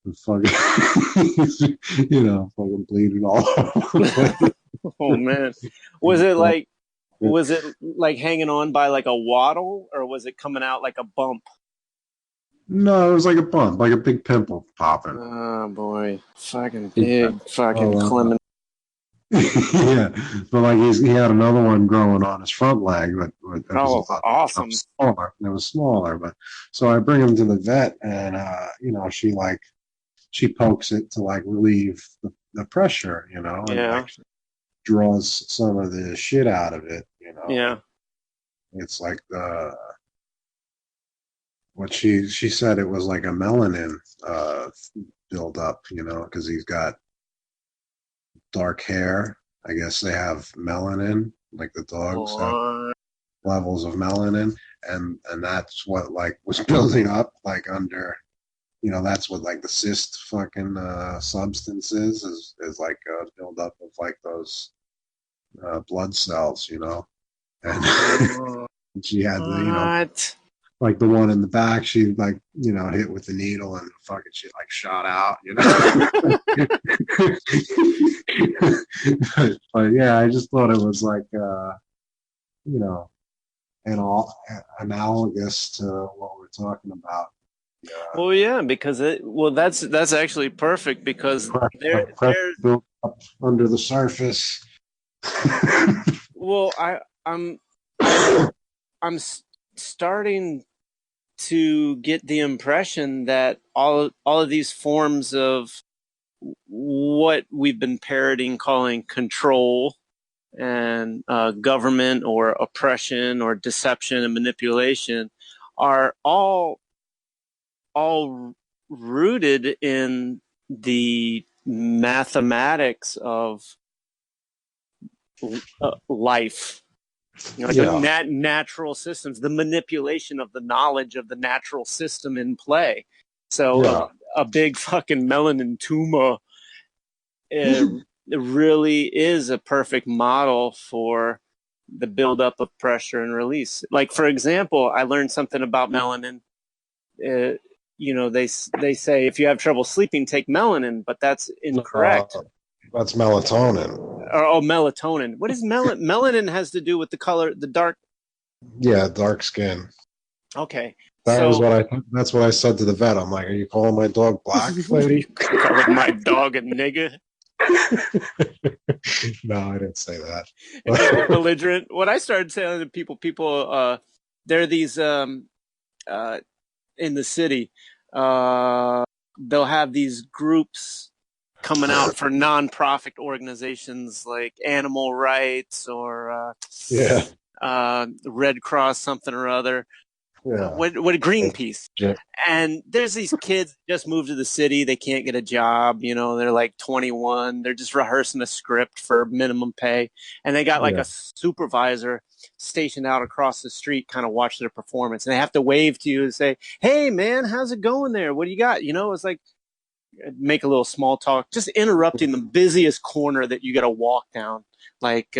and fucking fucking bleeding all over. Oh man. Was it like hanging on by like a waddle, or was it coming out like a bump? No, it was like a bump, like a big pimple popping. Oh boy. Fucking big fucking Clement. Yeah, but like he had another one growing on his front leg, but awesome. Smaller. It was smaller, but so I bring him to the vet, and she pokes it to like relieve the pressure, and like draws some of the shit out of it, Yeah. It's like what she said it was like a melanin build up, because he's got dark hair. I guess they have melanin, like the dogs have levels of melanin, and that's what like was building up like under, that's what like the cyst fucking substance is like a build up of like those blood cells, and she had the like the one in the back, she like, hit with the needle and fucking shit like shot out, But yeah, I just thought it was like, and all analogous to what we're talking about. Yeah. Well, yeah, because that's actually perfect because Pressure there's built up under the surface. well, I I'm starting to get the impression that all of these forms of what we've been parroting calling control and government or oppression or deception and manipulation are all rooted in the mathematics of life. You know, Yeah, like natural systems, the manipulation of the knowledge of the natural system in play. So yeah, a big fucking melanin tumor it really is a perfect model for the buildup of pressure and release. Like, for example, I learned something about melanin. Uh, you know, they say if you have trouble sleeping, take melanin, but that's uh, incorrect. that's melatonin. Or oh, melatonin. What is melanin? Melanin has to do with the color, the dark. Yeah, dark skin. Okay, That was so what I. That's what I said to the vet. I'm like, "Are you calling my dog black, you lady?" calling my dog a nigga? No, I didn't say that. And just belligerent. What I started telling to people, there are these uh, in the city. They'll have these groups coming out for nonprofit organizations like animal rights or Yeah, Red Cross something or other. yeah, What Greenpeace? yeah, And there's these kids just moved to the city. They can't get a job. You know, they're like 21. They're just rehearsing a script for minimum pay. And they got like yeah. a supervisor stationed out across the street, kind of watch their performance. And they have to wave to you and say, "Hey, man, how's it going there? What do you got?" You know, it's like make a little small talk, just interrupting the busiest corner that you got to walk down. Like,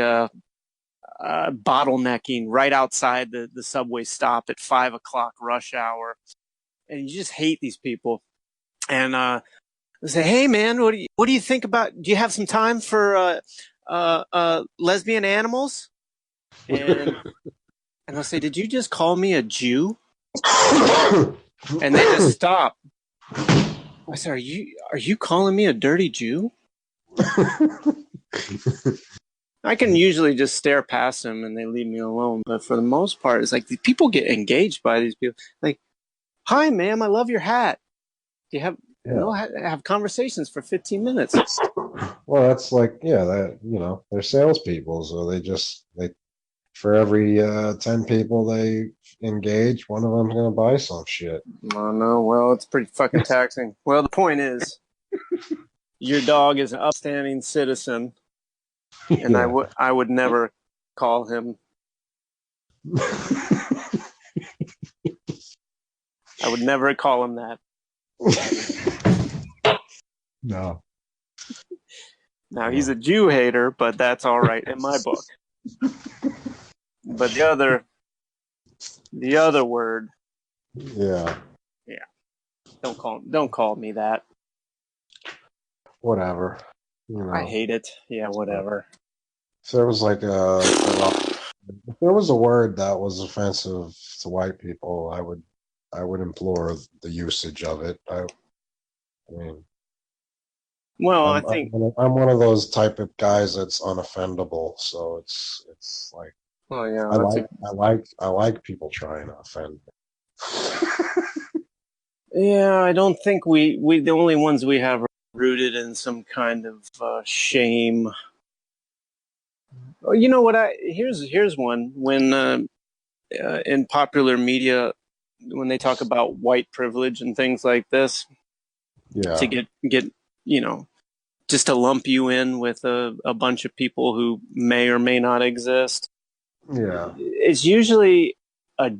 bottlenecking right outside the subway stop at 5 o'clock rush hour, and you just hate these people. And they say, "Hey, man, what do you think about? Do you have some time for lesbian animals?" And they'll say, "Did you just call me a Jew?" And they just stop. I said, are you calling me a dirty Jew?" I can usually just stare past them and they leave me alone. But for the most part, it's like people get engaged by these people. Like, "Hi, ma'am, I love your hat. Do you have Yeah. have conversations for 15 minutes?" Well, that's like, yeah, that they're salespeople, so they for every 10 people they engage, one of them's gonna buy some shit. Oh, no. Well, it's pretty fucking taxing. Well, the point is, your dog is an upstanding citizen, and Yeah. I would never call him. I would never call him that. No. Now he's a Jew hater, but that's all right in my book. But the other word, Yeah. yeah, don't call me that. Whatever. I hate it. Yeah, whatever. If there was like if there was a word that was offensive to white people, I would implore the usage of it. I mean, Well, I I'm I'm think. one of, I'm one of those type of guys that's unoffendable. So it's like Oh yeah, I that's like a. I like I like people trying to offend me. Yeah, I don't think we the only ones we have are rooted in some kind of shame. Oh, you know what? Here's one when in popular media when they talk about white privilege and things like this to Yeah, get you know just to lump you in with a bunch of people who may or may not exist. yeah, It's usually a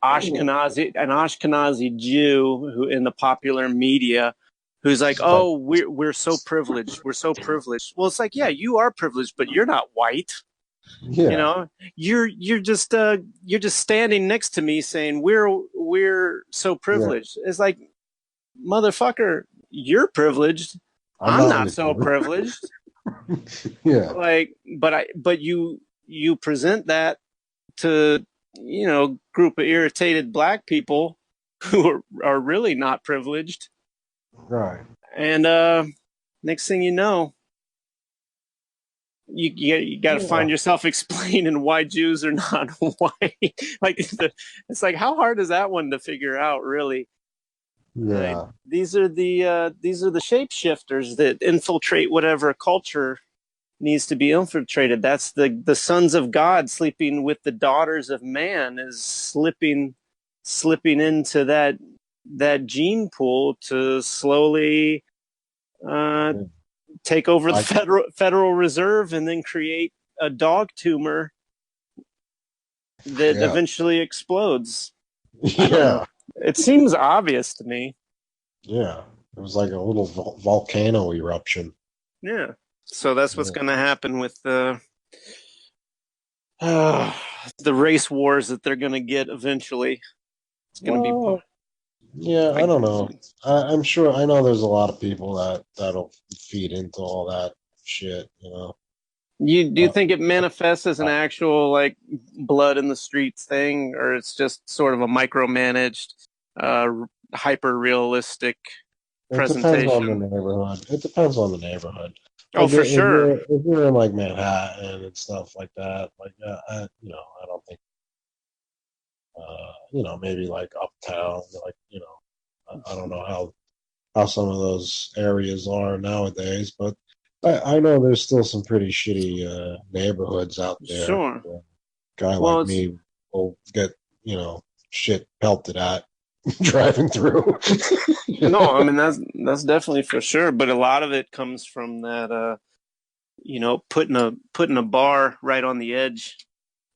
an Ashkenazi Jew who in the popular media who's like, That- "Oh, we're so privileged. We're so privileged." Well, it's like, "Yeah, you are privileged, but you're not white." You yeah. know, you're just standing next to me saying we're so Yeah. privileged. It's like, motherfucker, you're privileged. I'm I'm not not with so you. privileged. Yeah, Like, but you present that to group of irritated black people who are really not privileged. Right. And next thing you know, you got to find Yeah. yourself explaining why Jews are not white. Like it's like, how hard is that one to figure out, really? Yeah. These are the shapeshifters that infiltrate whatever culture needs to be infiltrated. That's the sons of God sleeping with the daughters of man, is slipping into that gene pool to slowly uh, take over the I, Federal Reserve and then create a dog tumor that yeah. eventually explodes. I don't know. Yeah. It seems obvious to me. Yeah. It was like a little volcano eruption. Yeah. So that's what's Yeah. going to happen with the race wars that they're going to get eventually. It's going to be Well, yeah, I like, don't know. I'm sure. I know there's a lot of people that'll feed into all that shit. you do you Uh, think it manifests as an actual like blood in the streets thing, or it's just sort of a micromanaged, uh, hyper realistic it depends on the presentation? neighborhood. It depends on the neighborhood. Oh, Like for if sure. you're in like Manhattan and stuff like that, like I don't think maybe like uptown, like I don't know how some of those areas are nowadays, but I know there's still some pretty shitty neighborhoods out there. Sure. A guy Well, like it's me will get shit pelted at driving through. no, I mean that's definitely for sure, but a lot of it comes from that putting a bar right on the edge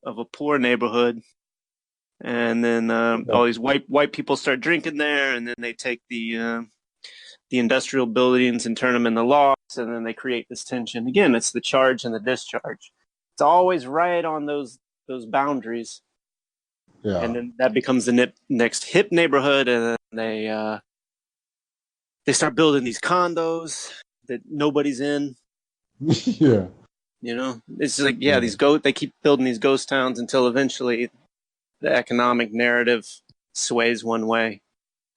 of a poor neighborhood, and then all these white people start drinking there, and then they take the industrial buildings and turn them into lofts, and then they create this tension. Again, it's the charge and the discharge. It's always right on those boundaries, Yeah, and then that becomes the next hip neighborhood, and then they start building these condos that nobody's in. yeah, It's like, yeah, yeah, they keep building these ghost towns until eventually the economic narrative sways one way.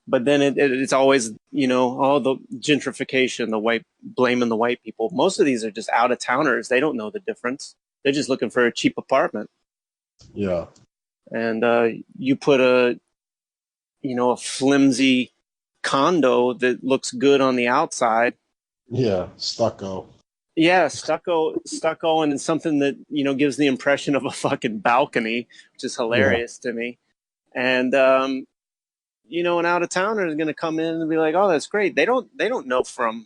But then it's always, all the gentrification, the white blaming the white people. Most of these are just out of towners. They don't know the difference. They're just looking for a cheap apartment. yeah, And you put a flimsy condo that looks good on the outside. yeah. Stucco. Yeah, stucco, and it's something that gives the impression of a fucking balcony, which is Yeah, hilarious to me. And an out of towner is going to come in and be like, "Oh, that's great." They don't know from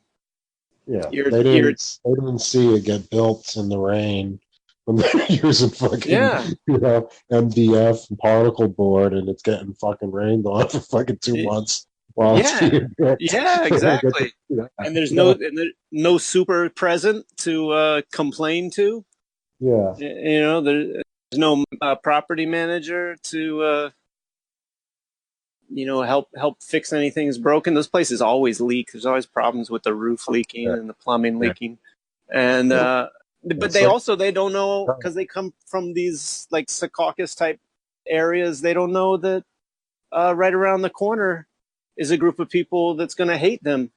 yeah. your They didn't see it get built in the rain when they're using fucking yeah MDF and particle board, and it's getting fucking rained on for fucking 2 months while it's yeah being built. yeah They don't get to exactly. see that. And there's Yeah, no super present to complain to. yeah, There's no property manager to help fix anything that's broken. Those places always leak. There's always problems with the roof leaking yeah, and the plumbing yeah. leaking. And but It's they don't know, because they come from these like Secaucus type areas. They don't know that right around the corner is a group of people that's going to hate them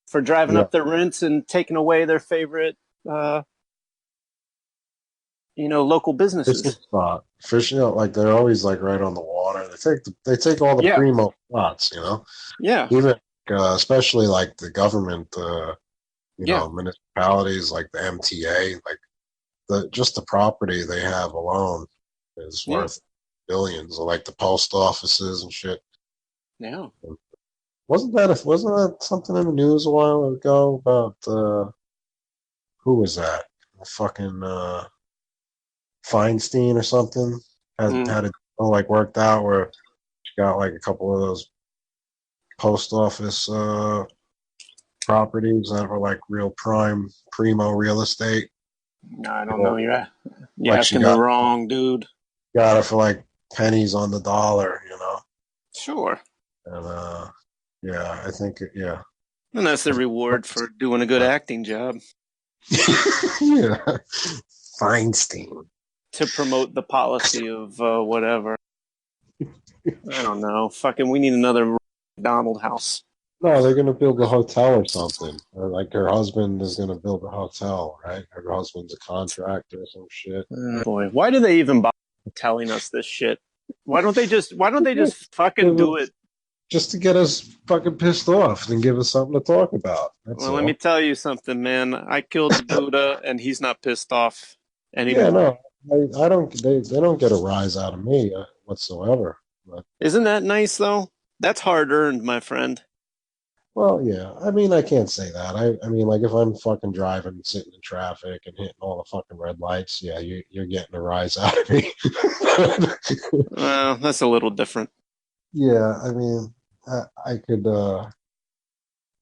for driving yeah, up their rents and taking away their favorite uh, local fishing businesses. spot. Fishing, like they're always like right on the water. They take all the Yeah, primo spots. yeah, Even especially like the government. yeah, Municipalities like the MTA, like just the property they have alone is yeah, worth billions, or like the post offices and shit. yeah. Wasn't that something in the news a while ago about who was that? Fucking Feinstein or something Mm. had it all like worked out where she got like a couple of those post office properties that were like real primo real estate. No, I don't You know. know, You're like she asking the wrong dude. got it for like pennies on the dollar. Sure. And yeah, I think yeah. And that's the reward for doing a good acting job, Yeah. Feinstein. to promote the policy of whatever. I don't know. Fucking, we need another McDonald house. No, they're gonna build a hotel or something. Or like her husband is gonna build a hotel, right? Her husband's a contractor or some shit. Boy, why do they even bother telling us this shit? Why don't they just fucking Give do us- it? Just to get us fucking pissed off and give us something to talk about. That's Well, let me all. tell you something, man. I killed the Buddha and he's not pissed off Yeah, anymore. no, I don't. They don't get a rise out of me whatsoever. But Isn't that nice though? That's hard earned, my friend. well, yeah. I mean, I can't say that. I mean, like if I'm fucking driving, sitting in traffic, and hitting all the fucking red lights, yeah, you're getting a rise out of me. Well, that's a little different. Yeah, I mean, I could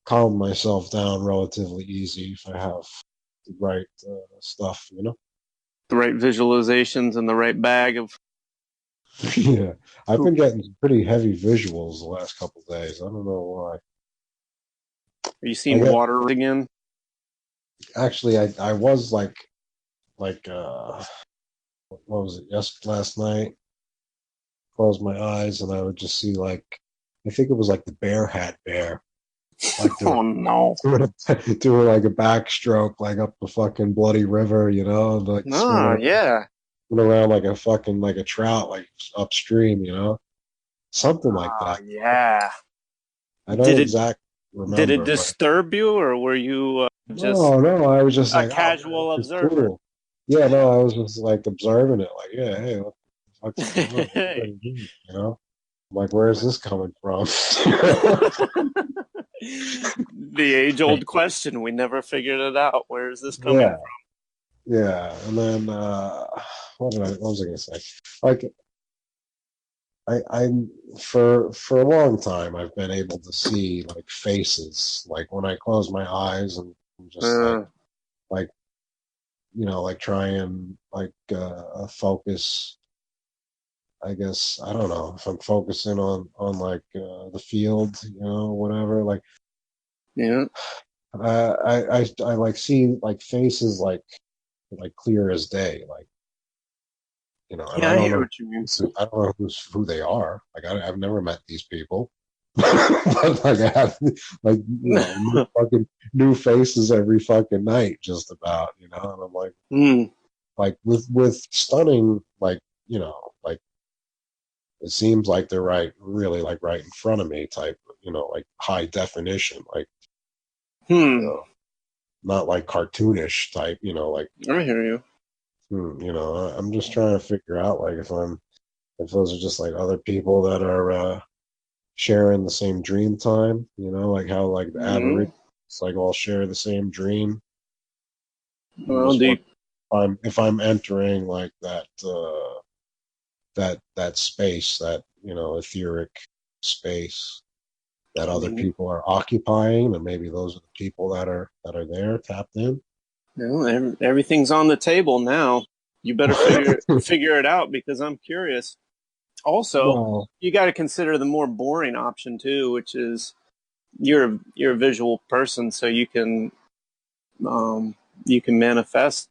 calm myself down relatively easy if I have the right stuff, you know? The right visualizations and the right bag of. Yeah, I've been getting some pretty heavy visuals the last couple of days. I don't know why. Are you I seeing get water again? actually, I was like what was it? Yes, last night. Close my eyes and I would just see like I think it was like the bear hat bear, like Oh no. doing like a backstroke like up the fucking bloody river, you know, and, like Ah, yeah. swimming around like a fucking like a trout like upstream, you know, something like Ah, that. yeah. I don't Did it exactly did it remember, but disturb you, or were you just no, I was just a like, oh man, casual this is observer? cool. Yeah, no, I was just like observing it, like, yeah, hey, what the fuck's going on? What are they doing? You know, I'm like, where's this coming from? The age-old question. We never figured it out. Where is this coming Yeah, yeah, and then what was I gonna say? Like, I'm for a long time I've been able to see like faces, like when I close my eyes and I'm just from? like like try and like focus. I guess I don't know if I'm focusing on like the field, whatever. Like Yeah. I like see like faces like clear as day, like and Yeah, I I don't hear know what you mean. I don't know who they are. Like I've never met these people, but like I have like new faces every fucking night, just about, and I'm Hmm. like with stunning, like like it seems like they're really like right in front of me type, like high definition, like Hmm. not like cartoonish type, like I hear you. I'm just trying to figure out like if those are just like other people that are sharing the same dream time, like how like the Hmm. average like all share the same dream. I'm Well, just do you, wondering if I'm entering like that space, that etheric space that I other mean, people are occupying, and maybe those are the people that are there tapped in. everything's on the table now. You better figure it out because I'm curious. Also, Well, you got to consider the more boring option too, which is you're a visual person, so um, you can manifest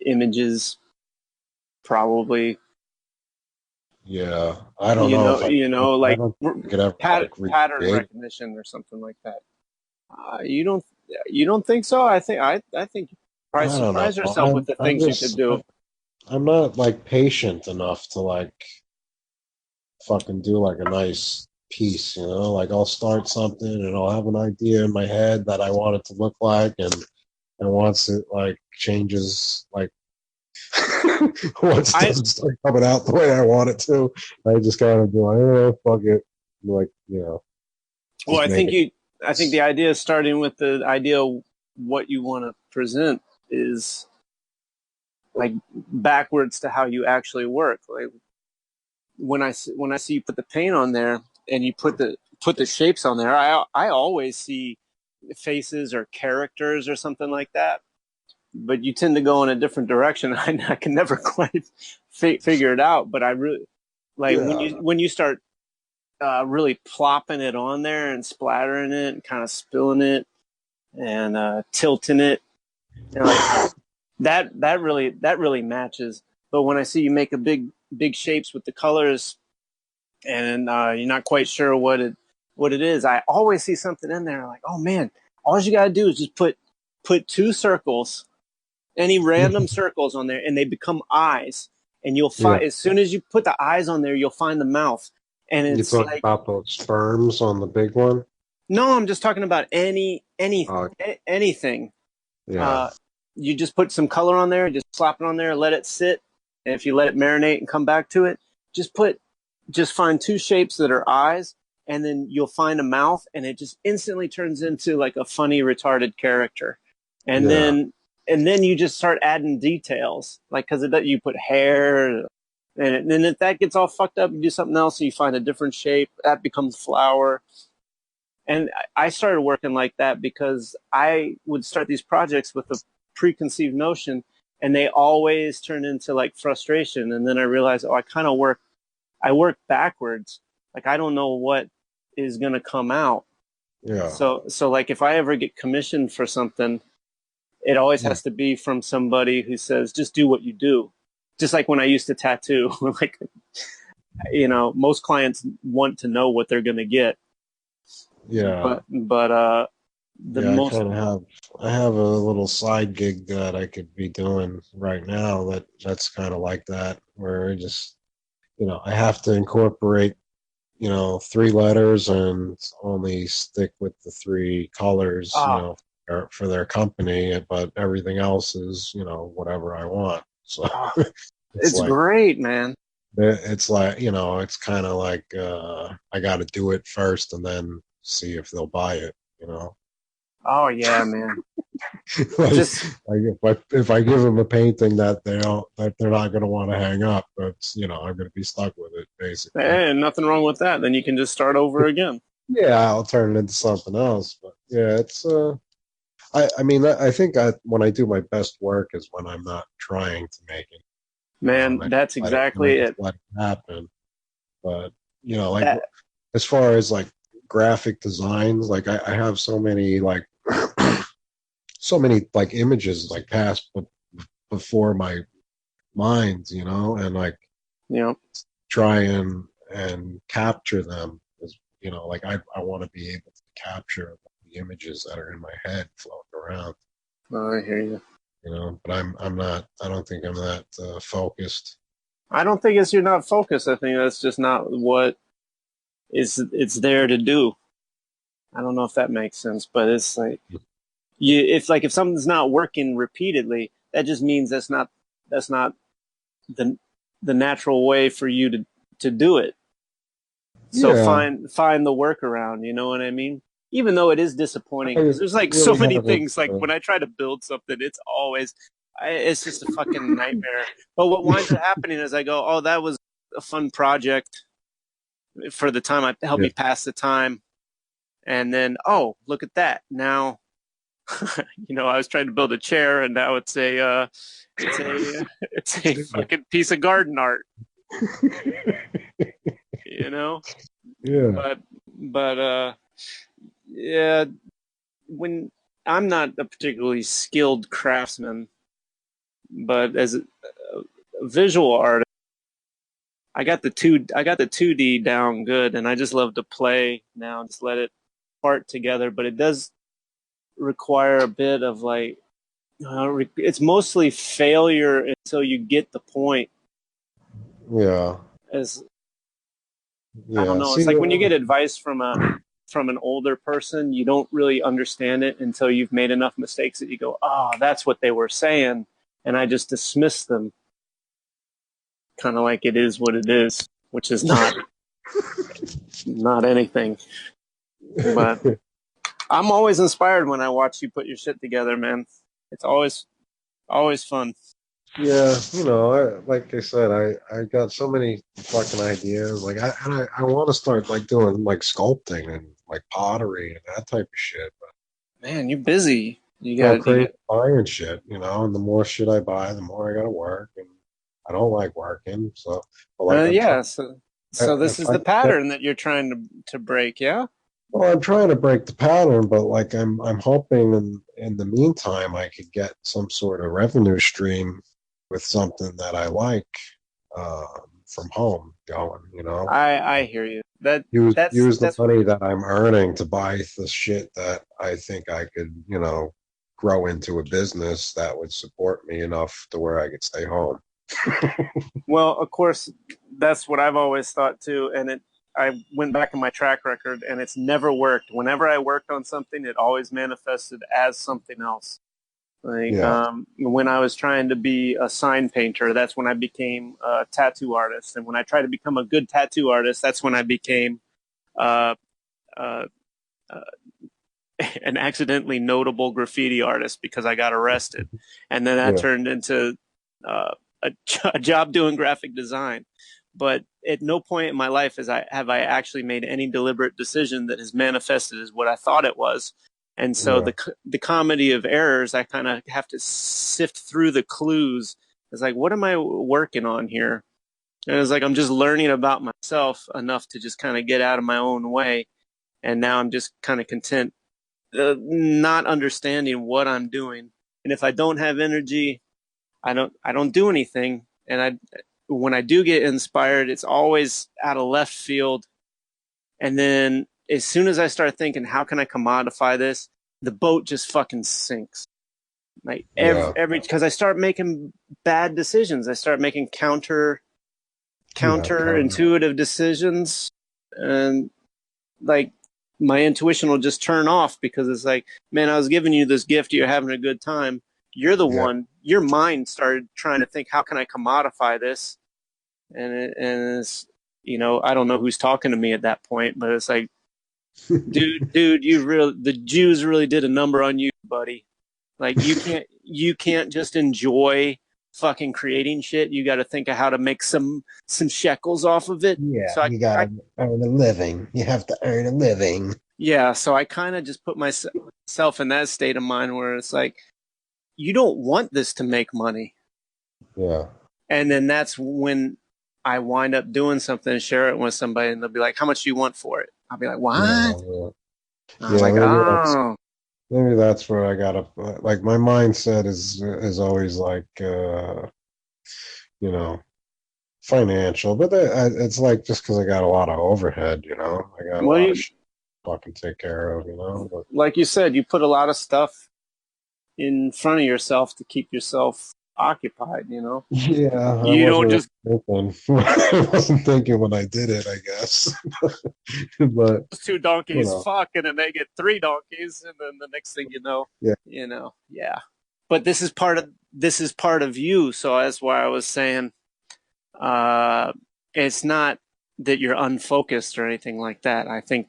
images probably. yeah, I don't know if I I Like don't think I could ever like pattern recreate it. recognition or something like that. You don't think so? I think you probably I don't know. surprise yourself with the things you could do. I'm not like patient enough to like fucking do like a nice piece, like I'll start something and I'll have an idea in my head that I want it to look like, and once it like changes, like once it I doesn't start coming out the way I want it to, I just kind of be like, oh, fuck it, like well, just make it. I think the idea is starting with the idea of what you want to present is like backwards to how you actually work. Like when I see you put the paint on there and you put the shapes on there, I always see faces or characters or something like that. But you tend to go in a different direction. I can never quite figure it out. But I really like Yeah, when you start really plopping it on there and splattering it and kind of spilling it and tilting it, and like that really matches. But when I see you make a big shapes with the colors, and you're not quite sure what it is. I always see something in there like, oh man, all you gotta do is just put two circles, any random circles on there, and they become eyes. And you'll Yeah. find, as soon as you put the eyes on there, you'll find the mouth. And You it's talk like, about those sperms on the big one? no, I'm just talking about Uh, anything. yeah. Uh, you just put some color on there, just slap it on there, let it sit. And if you let it marinate and come back to it, just find two shapes that are eyes, and then you'll find a mouth, and it just instantly turns into like a funny, retarded character. And Yeah. then you just start adding details, like because you put hair, and then if that gets all fucked up, you do something else, and you find a different shape that becomes flower. And I started working like that because I would start these projects with a preconceived notion, and they always turn into like frustration. And then I realized, oh, I work backwards. Like I don't know what is going to come out. Yeah. So like if I ever get commissioned for something, it always Yeah. has to be from somebody who says, just do what you do. Just like when I used to tattoo, like, most clients want to know what they're going to get. Yeah. But the Yeah, most, I have a little side gig that I could be doing right now that's kind of like that, where I just, I have to incorporate, three letters and only stick with the three colors, ah, for their company, but everything else is, whatever I want. So ah, it's it's like, great, man. it's kind of like, I got to do it first and then see if they'll buy it. Oh yeah, man. like, Just if I give them a painting that they're not going to want to hang up, that's I'm going to be stuck with it basically. nothing wrong with that. Then you can just start over again. Yeah, I'll turn it into something else. But yeah, it's I mean I think when I do my best work is when I'm not trying to make it, Man, and that's I exactly just it. let it happen. But like That as far as like graphic designs, like I have so many like so many like images like passed before my mind, and like you know. try and capture them because like I want to be able to capture the images that are in my head floating around, Oh, I hear you. but I'm not, I don't think I'm that focused. I don't think it's you're not focused. I think that's just not what it's there to do. I don't know if that makes sense, but it's like it's like if something's not working repeatedly, that just means that's not the the natural way for you to do it. So Yeah, find the workaround. You know what I mean? Even though it is disappointing I because there's like so really many haven't things. Like when I try to build something, it's just a fucking nightmare. But what winds up happening is I go, oh, that was a fun project for the time. I helped yeah. me pass the time, and then oh, look at that now. I was trying to build a chair, and now it's a it's a fucking piece of garden art. You know, Yeah, but yeah, when I'm not a particularly skilled craftsman, but as a visual artist, I got the 2D down good, and I just love to play now, just let it part together. But it does require a bit of like it's mostly failure until you get the point. yeah, As I don't yeah. know, it's See, like when you get advice from an older person, you don't really understand it until you've made enough mistakes that you go, "Oh, that's what they were saying," and I just dismiss them, kind of like it is what it is, which is not anything. But I'm always inspired when I watch you put your shit together, man. It's always fun. yeah, like I said, I got so many fucking ideas. Like I want to start like doing like sculpting and like pottery and that type of shit. Man, you're busy. So You crazy buying shit, and the more shit I buy, the more I gotta work, and I don't like working. So, but like I'm trying, yeah. So this if is I the could get, pattern that you're trying to break, yeah. well, I'm trying to break the pattern, but like I'm hoping in the meantime I could get some sort of revenue stream with something that I like. Um, from home going, you know. I hear you. Use the That's money that I'm earning to buy the shit that I think I could, you know, grow into a business that would support me enough to where I could stay home. well, of course, that's what I've always thought too. And I went back in my track record, and it's never worked. Whenever I worked on something, it always manifested as something else. Like Yeah, when I was trying to be a sign painter, that's when I became a tattoo artist. And when I tried to become a good tattoo artist, that's when I became uh, uh, uh, an accidentally notable graffiti artist because I got arrested. And then that yeah, turned into a job doing graphic design. But at no point in my life have I actually made any deliberate decision that has manifested as what I thought it was. And so yeah, the comedy of errors, I kind of have to sift through the clues. It's like, what am I working on here? And it's like I'm just learning about myself enough to just kind of get out of my own way. And now I'm just kind of content, not understanding what I'm doing. And if I don't have energy, I don't do anything. And when I do get inspired, it's always out of left field. And then as soon as I start thinking, how can I commodify this? The boat just fucking sinks. Like yeah, every because I start making bad decisions. I start making yeah. counterintuitive decisions, and like my intuition will just turn off because it's like, man, I was giving you this gift. You're having a good time. You're the Yeah. one. Your mind started trying to think, how can I commodify this? And it's, you know, I don't know who's talking to me at that point, but it's like, dude, the Jews really did a number on you, buddy. Like you can't just enjoy fucking creating shit. You got to think of how to make some shekels off of it. Yeah, So you I gotta earn a living. You have to earn a living. yeah, so I kind of just put myself in that state of mind where it's like, you don't want this to make money. Yeah, And then that's when I wind up doing something and share it with somebody, and they'll be like, how much do you want for it? I'll be like, yeah, what? yeah. And I'm Yeah, like, oh, maybe that's where I gotta like my mindset is always like you know, financial, but it's like just because I got a lot of overhead, you know, I got a well, lot of shit to fucking take care of, you know. But like you said, you put a lot of stuff in front of yourself to keep yourself occupied, you know? yeah, I You don't wasn't just really thinking. I wasn't thinking when I did it, I guess. But two you donkeys know, fuck and then they get three donkeys and then the next thing yeah, yeah. But this is part of you, so that's why I was saying uh it's not that you're unfocused or anything like that. I think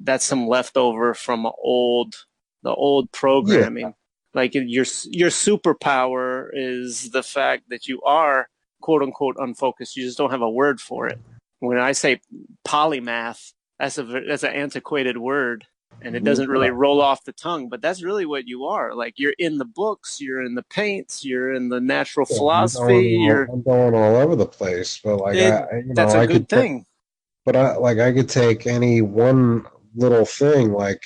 that's some leftover from the old yeah, programming. Like your superpower is the fact that you are quote unquote unfocused. You just don't have a word for it. When I say polymath, that's an antiquated word, and it doesn't really yeah. roll off the tongue. But that's really what you are. Like you're in the books, you're in the paints, you're in the natural Yeah, philosophy. I'm going all over the place, but like It, you that's know, a I good could take, thing. but I could take any one little thing, like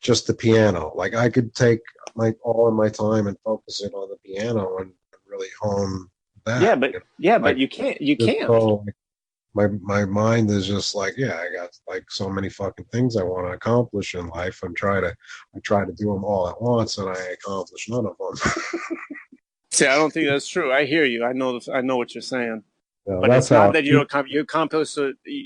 just the piano. Like I could take like all of my time and focus it on the piano and really hone that. You know? Yeah, but Like you can't. You just can't. so like, my mind is just like, yeah, I got like so many fucking things I want to accomplish in life. I try to do them all at once, and I accomplish none of them. See, I don't think that's true. I hear you. I know what you're saying. You know, But that's it's how not I that keep.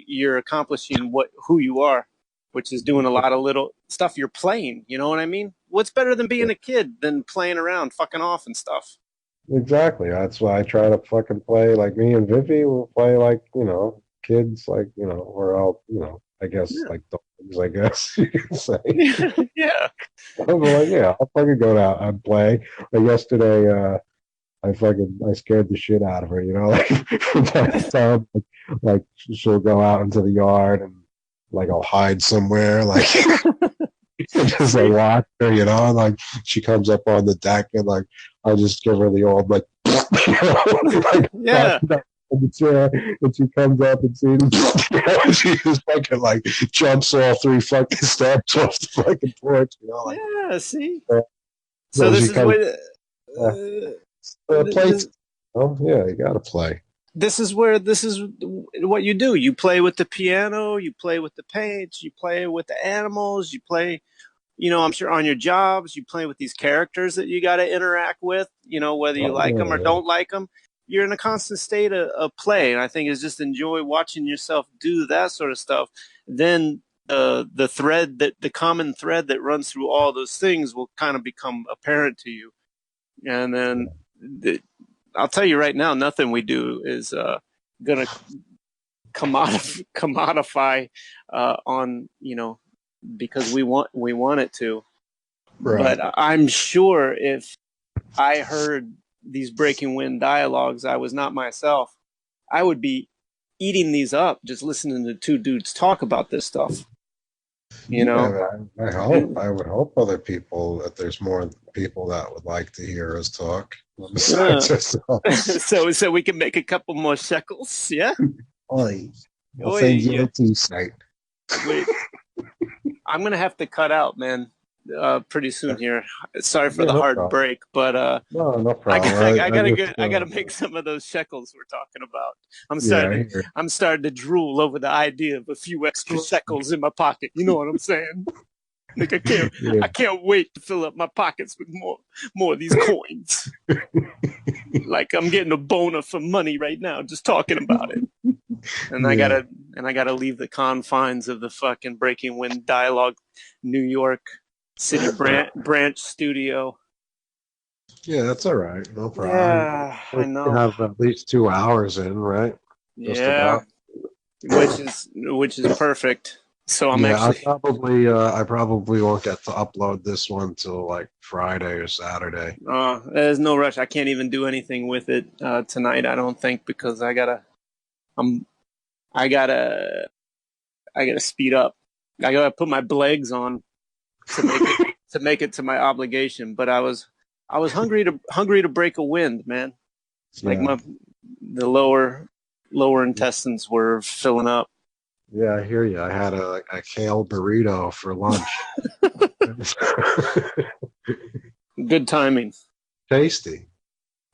you're accomplishing who you are, which is doing a lot of little stuff. You're playing. You know what I mean? What's better than being a kid than playing around, fucking off and stuff? Exactly. That's why I try to fucking play like me and Vivi will play like, you know, kids, like, you know, we're all, you know, I guess Yeah, like dogs, I guess you could say. yeah, I'm like, yeah, I'll fucking go out and play. Like yesterday, I scared the shit out of her, you know, like from time to time, like she'll go out into the yard and like I'll hide somewhere, like just like see, watch her, you know, and like she comes up on the deck and like I'll just give her the old like, you know, like yeah, on the chair, and she comes up and sees, you know, she just fucking like jumps all three fucking steps off the fucking porch, you know, like yeah. See, so then this she is comes what uh, play. this Oh yeah, you gotta play. this is what you do. You play with the piano, you play with the paints, you play with the animals, you play, I'm sure on your jobs, you play with these characters that you got to interact with, whether you like them or Oh, don't like them. You're in a constant state of play. And I think is just enjoy watching yourself do that sort of stuff. Then the common thread that runs through all those things will kind of become apparent to you. And then I'll tell you right now, nothing we do is going to commodify on, because we want it to. right. But I'm sure if I heard these breaking wind dialogues, I was not myself. I would be eating these up, just listening to two dudes talk about this stuff. You know, Yeah, I would hope other people that there's more people that would like to hear us talk yeah. besides ourselves. so we can make a couple more shekels. Yeah. Oi, I'll Oh send you yeah. a t-shirt. Wait, I'm gonna have to cut out, man. Pretty soon here. Sorry for Yeah, the no hard problem. break, but No I problem. got I I gotta just get I gotta make some of those shekels we're talking about. I'm yeah, starting to here. I'm starting to drool over the idea of a few extra shekels in my pocket. You know what I'm saying? Like Yeah. I can't wait to fill up my pockets with more of these coins. Like I'm getting a boner for money right now just talking about it. And I Yeah. gotta leave the confines of the fucking Breaking Wind Dialogue New York City branch studio. Yeah, that's all right. No problem. Yeah, I We can know. have at least 2 hours in, right? Just Yeah, about. which is perfect. So I'm Yeah, actually I probably won't get to upload this one till like Friday or Saturday. there's no rush. I can't even do anything with it tonight. I don't think because I'm I gotta I gotta speed up. I gotta put my legs on to make it to my obligation. But I was hungry to break a wind, man. Like Yeah. the lower intestines were filling up. Yeah, I hear you. I had a kale burrito for lunch. Good timing. Tasty.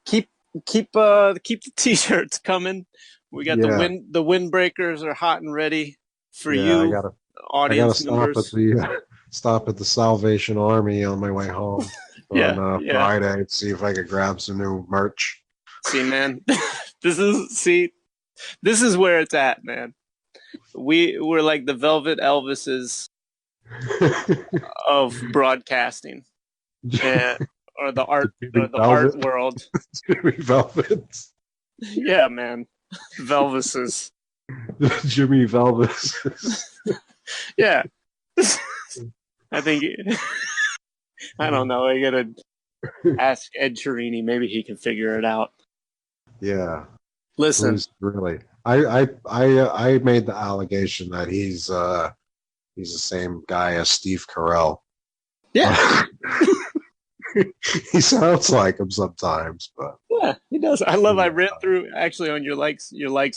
Keep keep the t-shirts coming. We got Yeah. the windbreakers are hot and ready for Yeah, you, I gotta audience members. stop at the Salvation Army on my way home on Yeah, yeah. Friday to see if I could grab some new merch. See, man, this is where it's at, man. We're like the Velvet Elvises of broadcasting, and or the art Jimmy or the art Velvet. world. Jimmy Velvet. Yeah, man, Velvises. Jimmy Velvet. Yeah, I think I don't know. I gotta ask Ed Cherini. Maybe he can figure it out. Yeah. Listen, Who's really? I made the allegation that he's the same guy as Steve Carell. yeah, He sounds like him sometimes, but yeah, he does. I ran through actually on your likes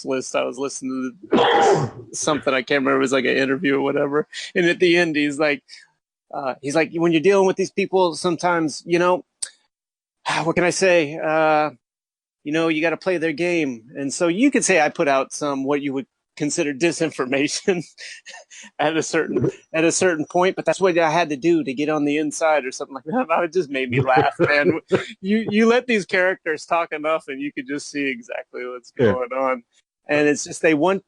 list. I was listening to something I can't remember. It was like an interview or whatever. And at the end, he's like, when you're dealing with these people, sometimes what can I say? You got to play their game. And so you could say I put out some what you would consider disinformation at a certain point, but that's what I had to do to get on the inside or something like that. It just made me laugh, man. You let these characters talk enough, and you could just see exactly what's yeah, going on. And it's just they want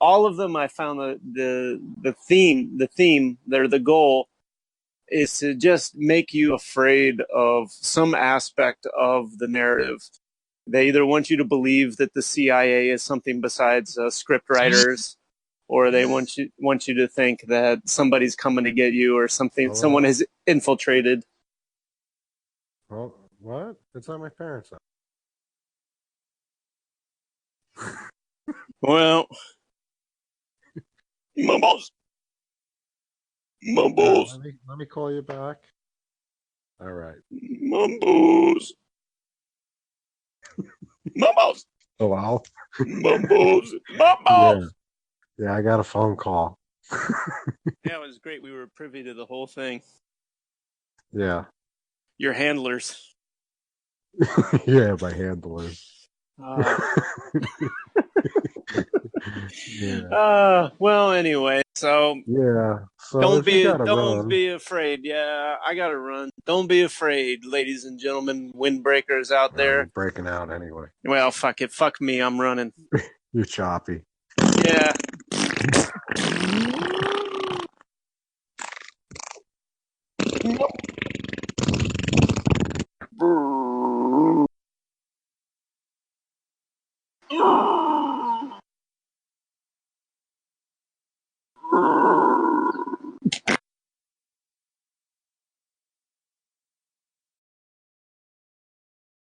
all of them. I found the theme, they're the goal is to just make you afraid of some aspect of the narrative. They either want you to believe that the CIA is something besides script writers, or they want you to think that somebody's coming to get you, or something. Someone hello. has infiltrated. Oh, what? It's at my parents' house. Well, mumbles, mumbles, Let me call you back. All right. mumbles, mumbles, Hello. mumbles, Yeah, mumbles. yeah. I got a phone call. Yeah, it was great. We were privy to the whole thing. Yeah, Your handlers. yeah. My handler. Uh, Yeah. well, anyway, so Yeah. So if you gotta don't run, be afraid. Yeah, I gotta run. Don't be afraid, ladies and gentlemen, windbreakers out you're there. breaking out anyway. Well, fuck it, fuck me, I'm running. You're choppy. Yeah.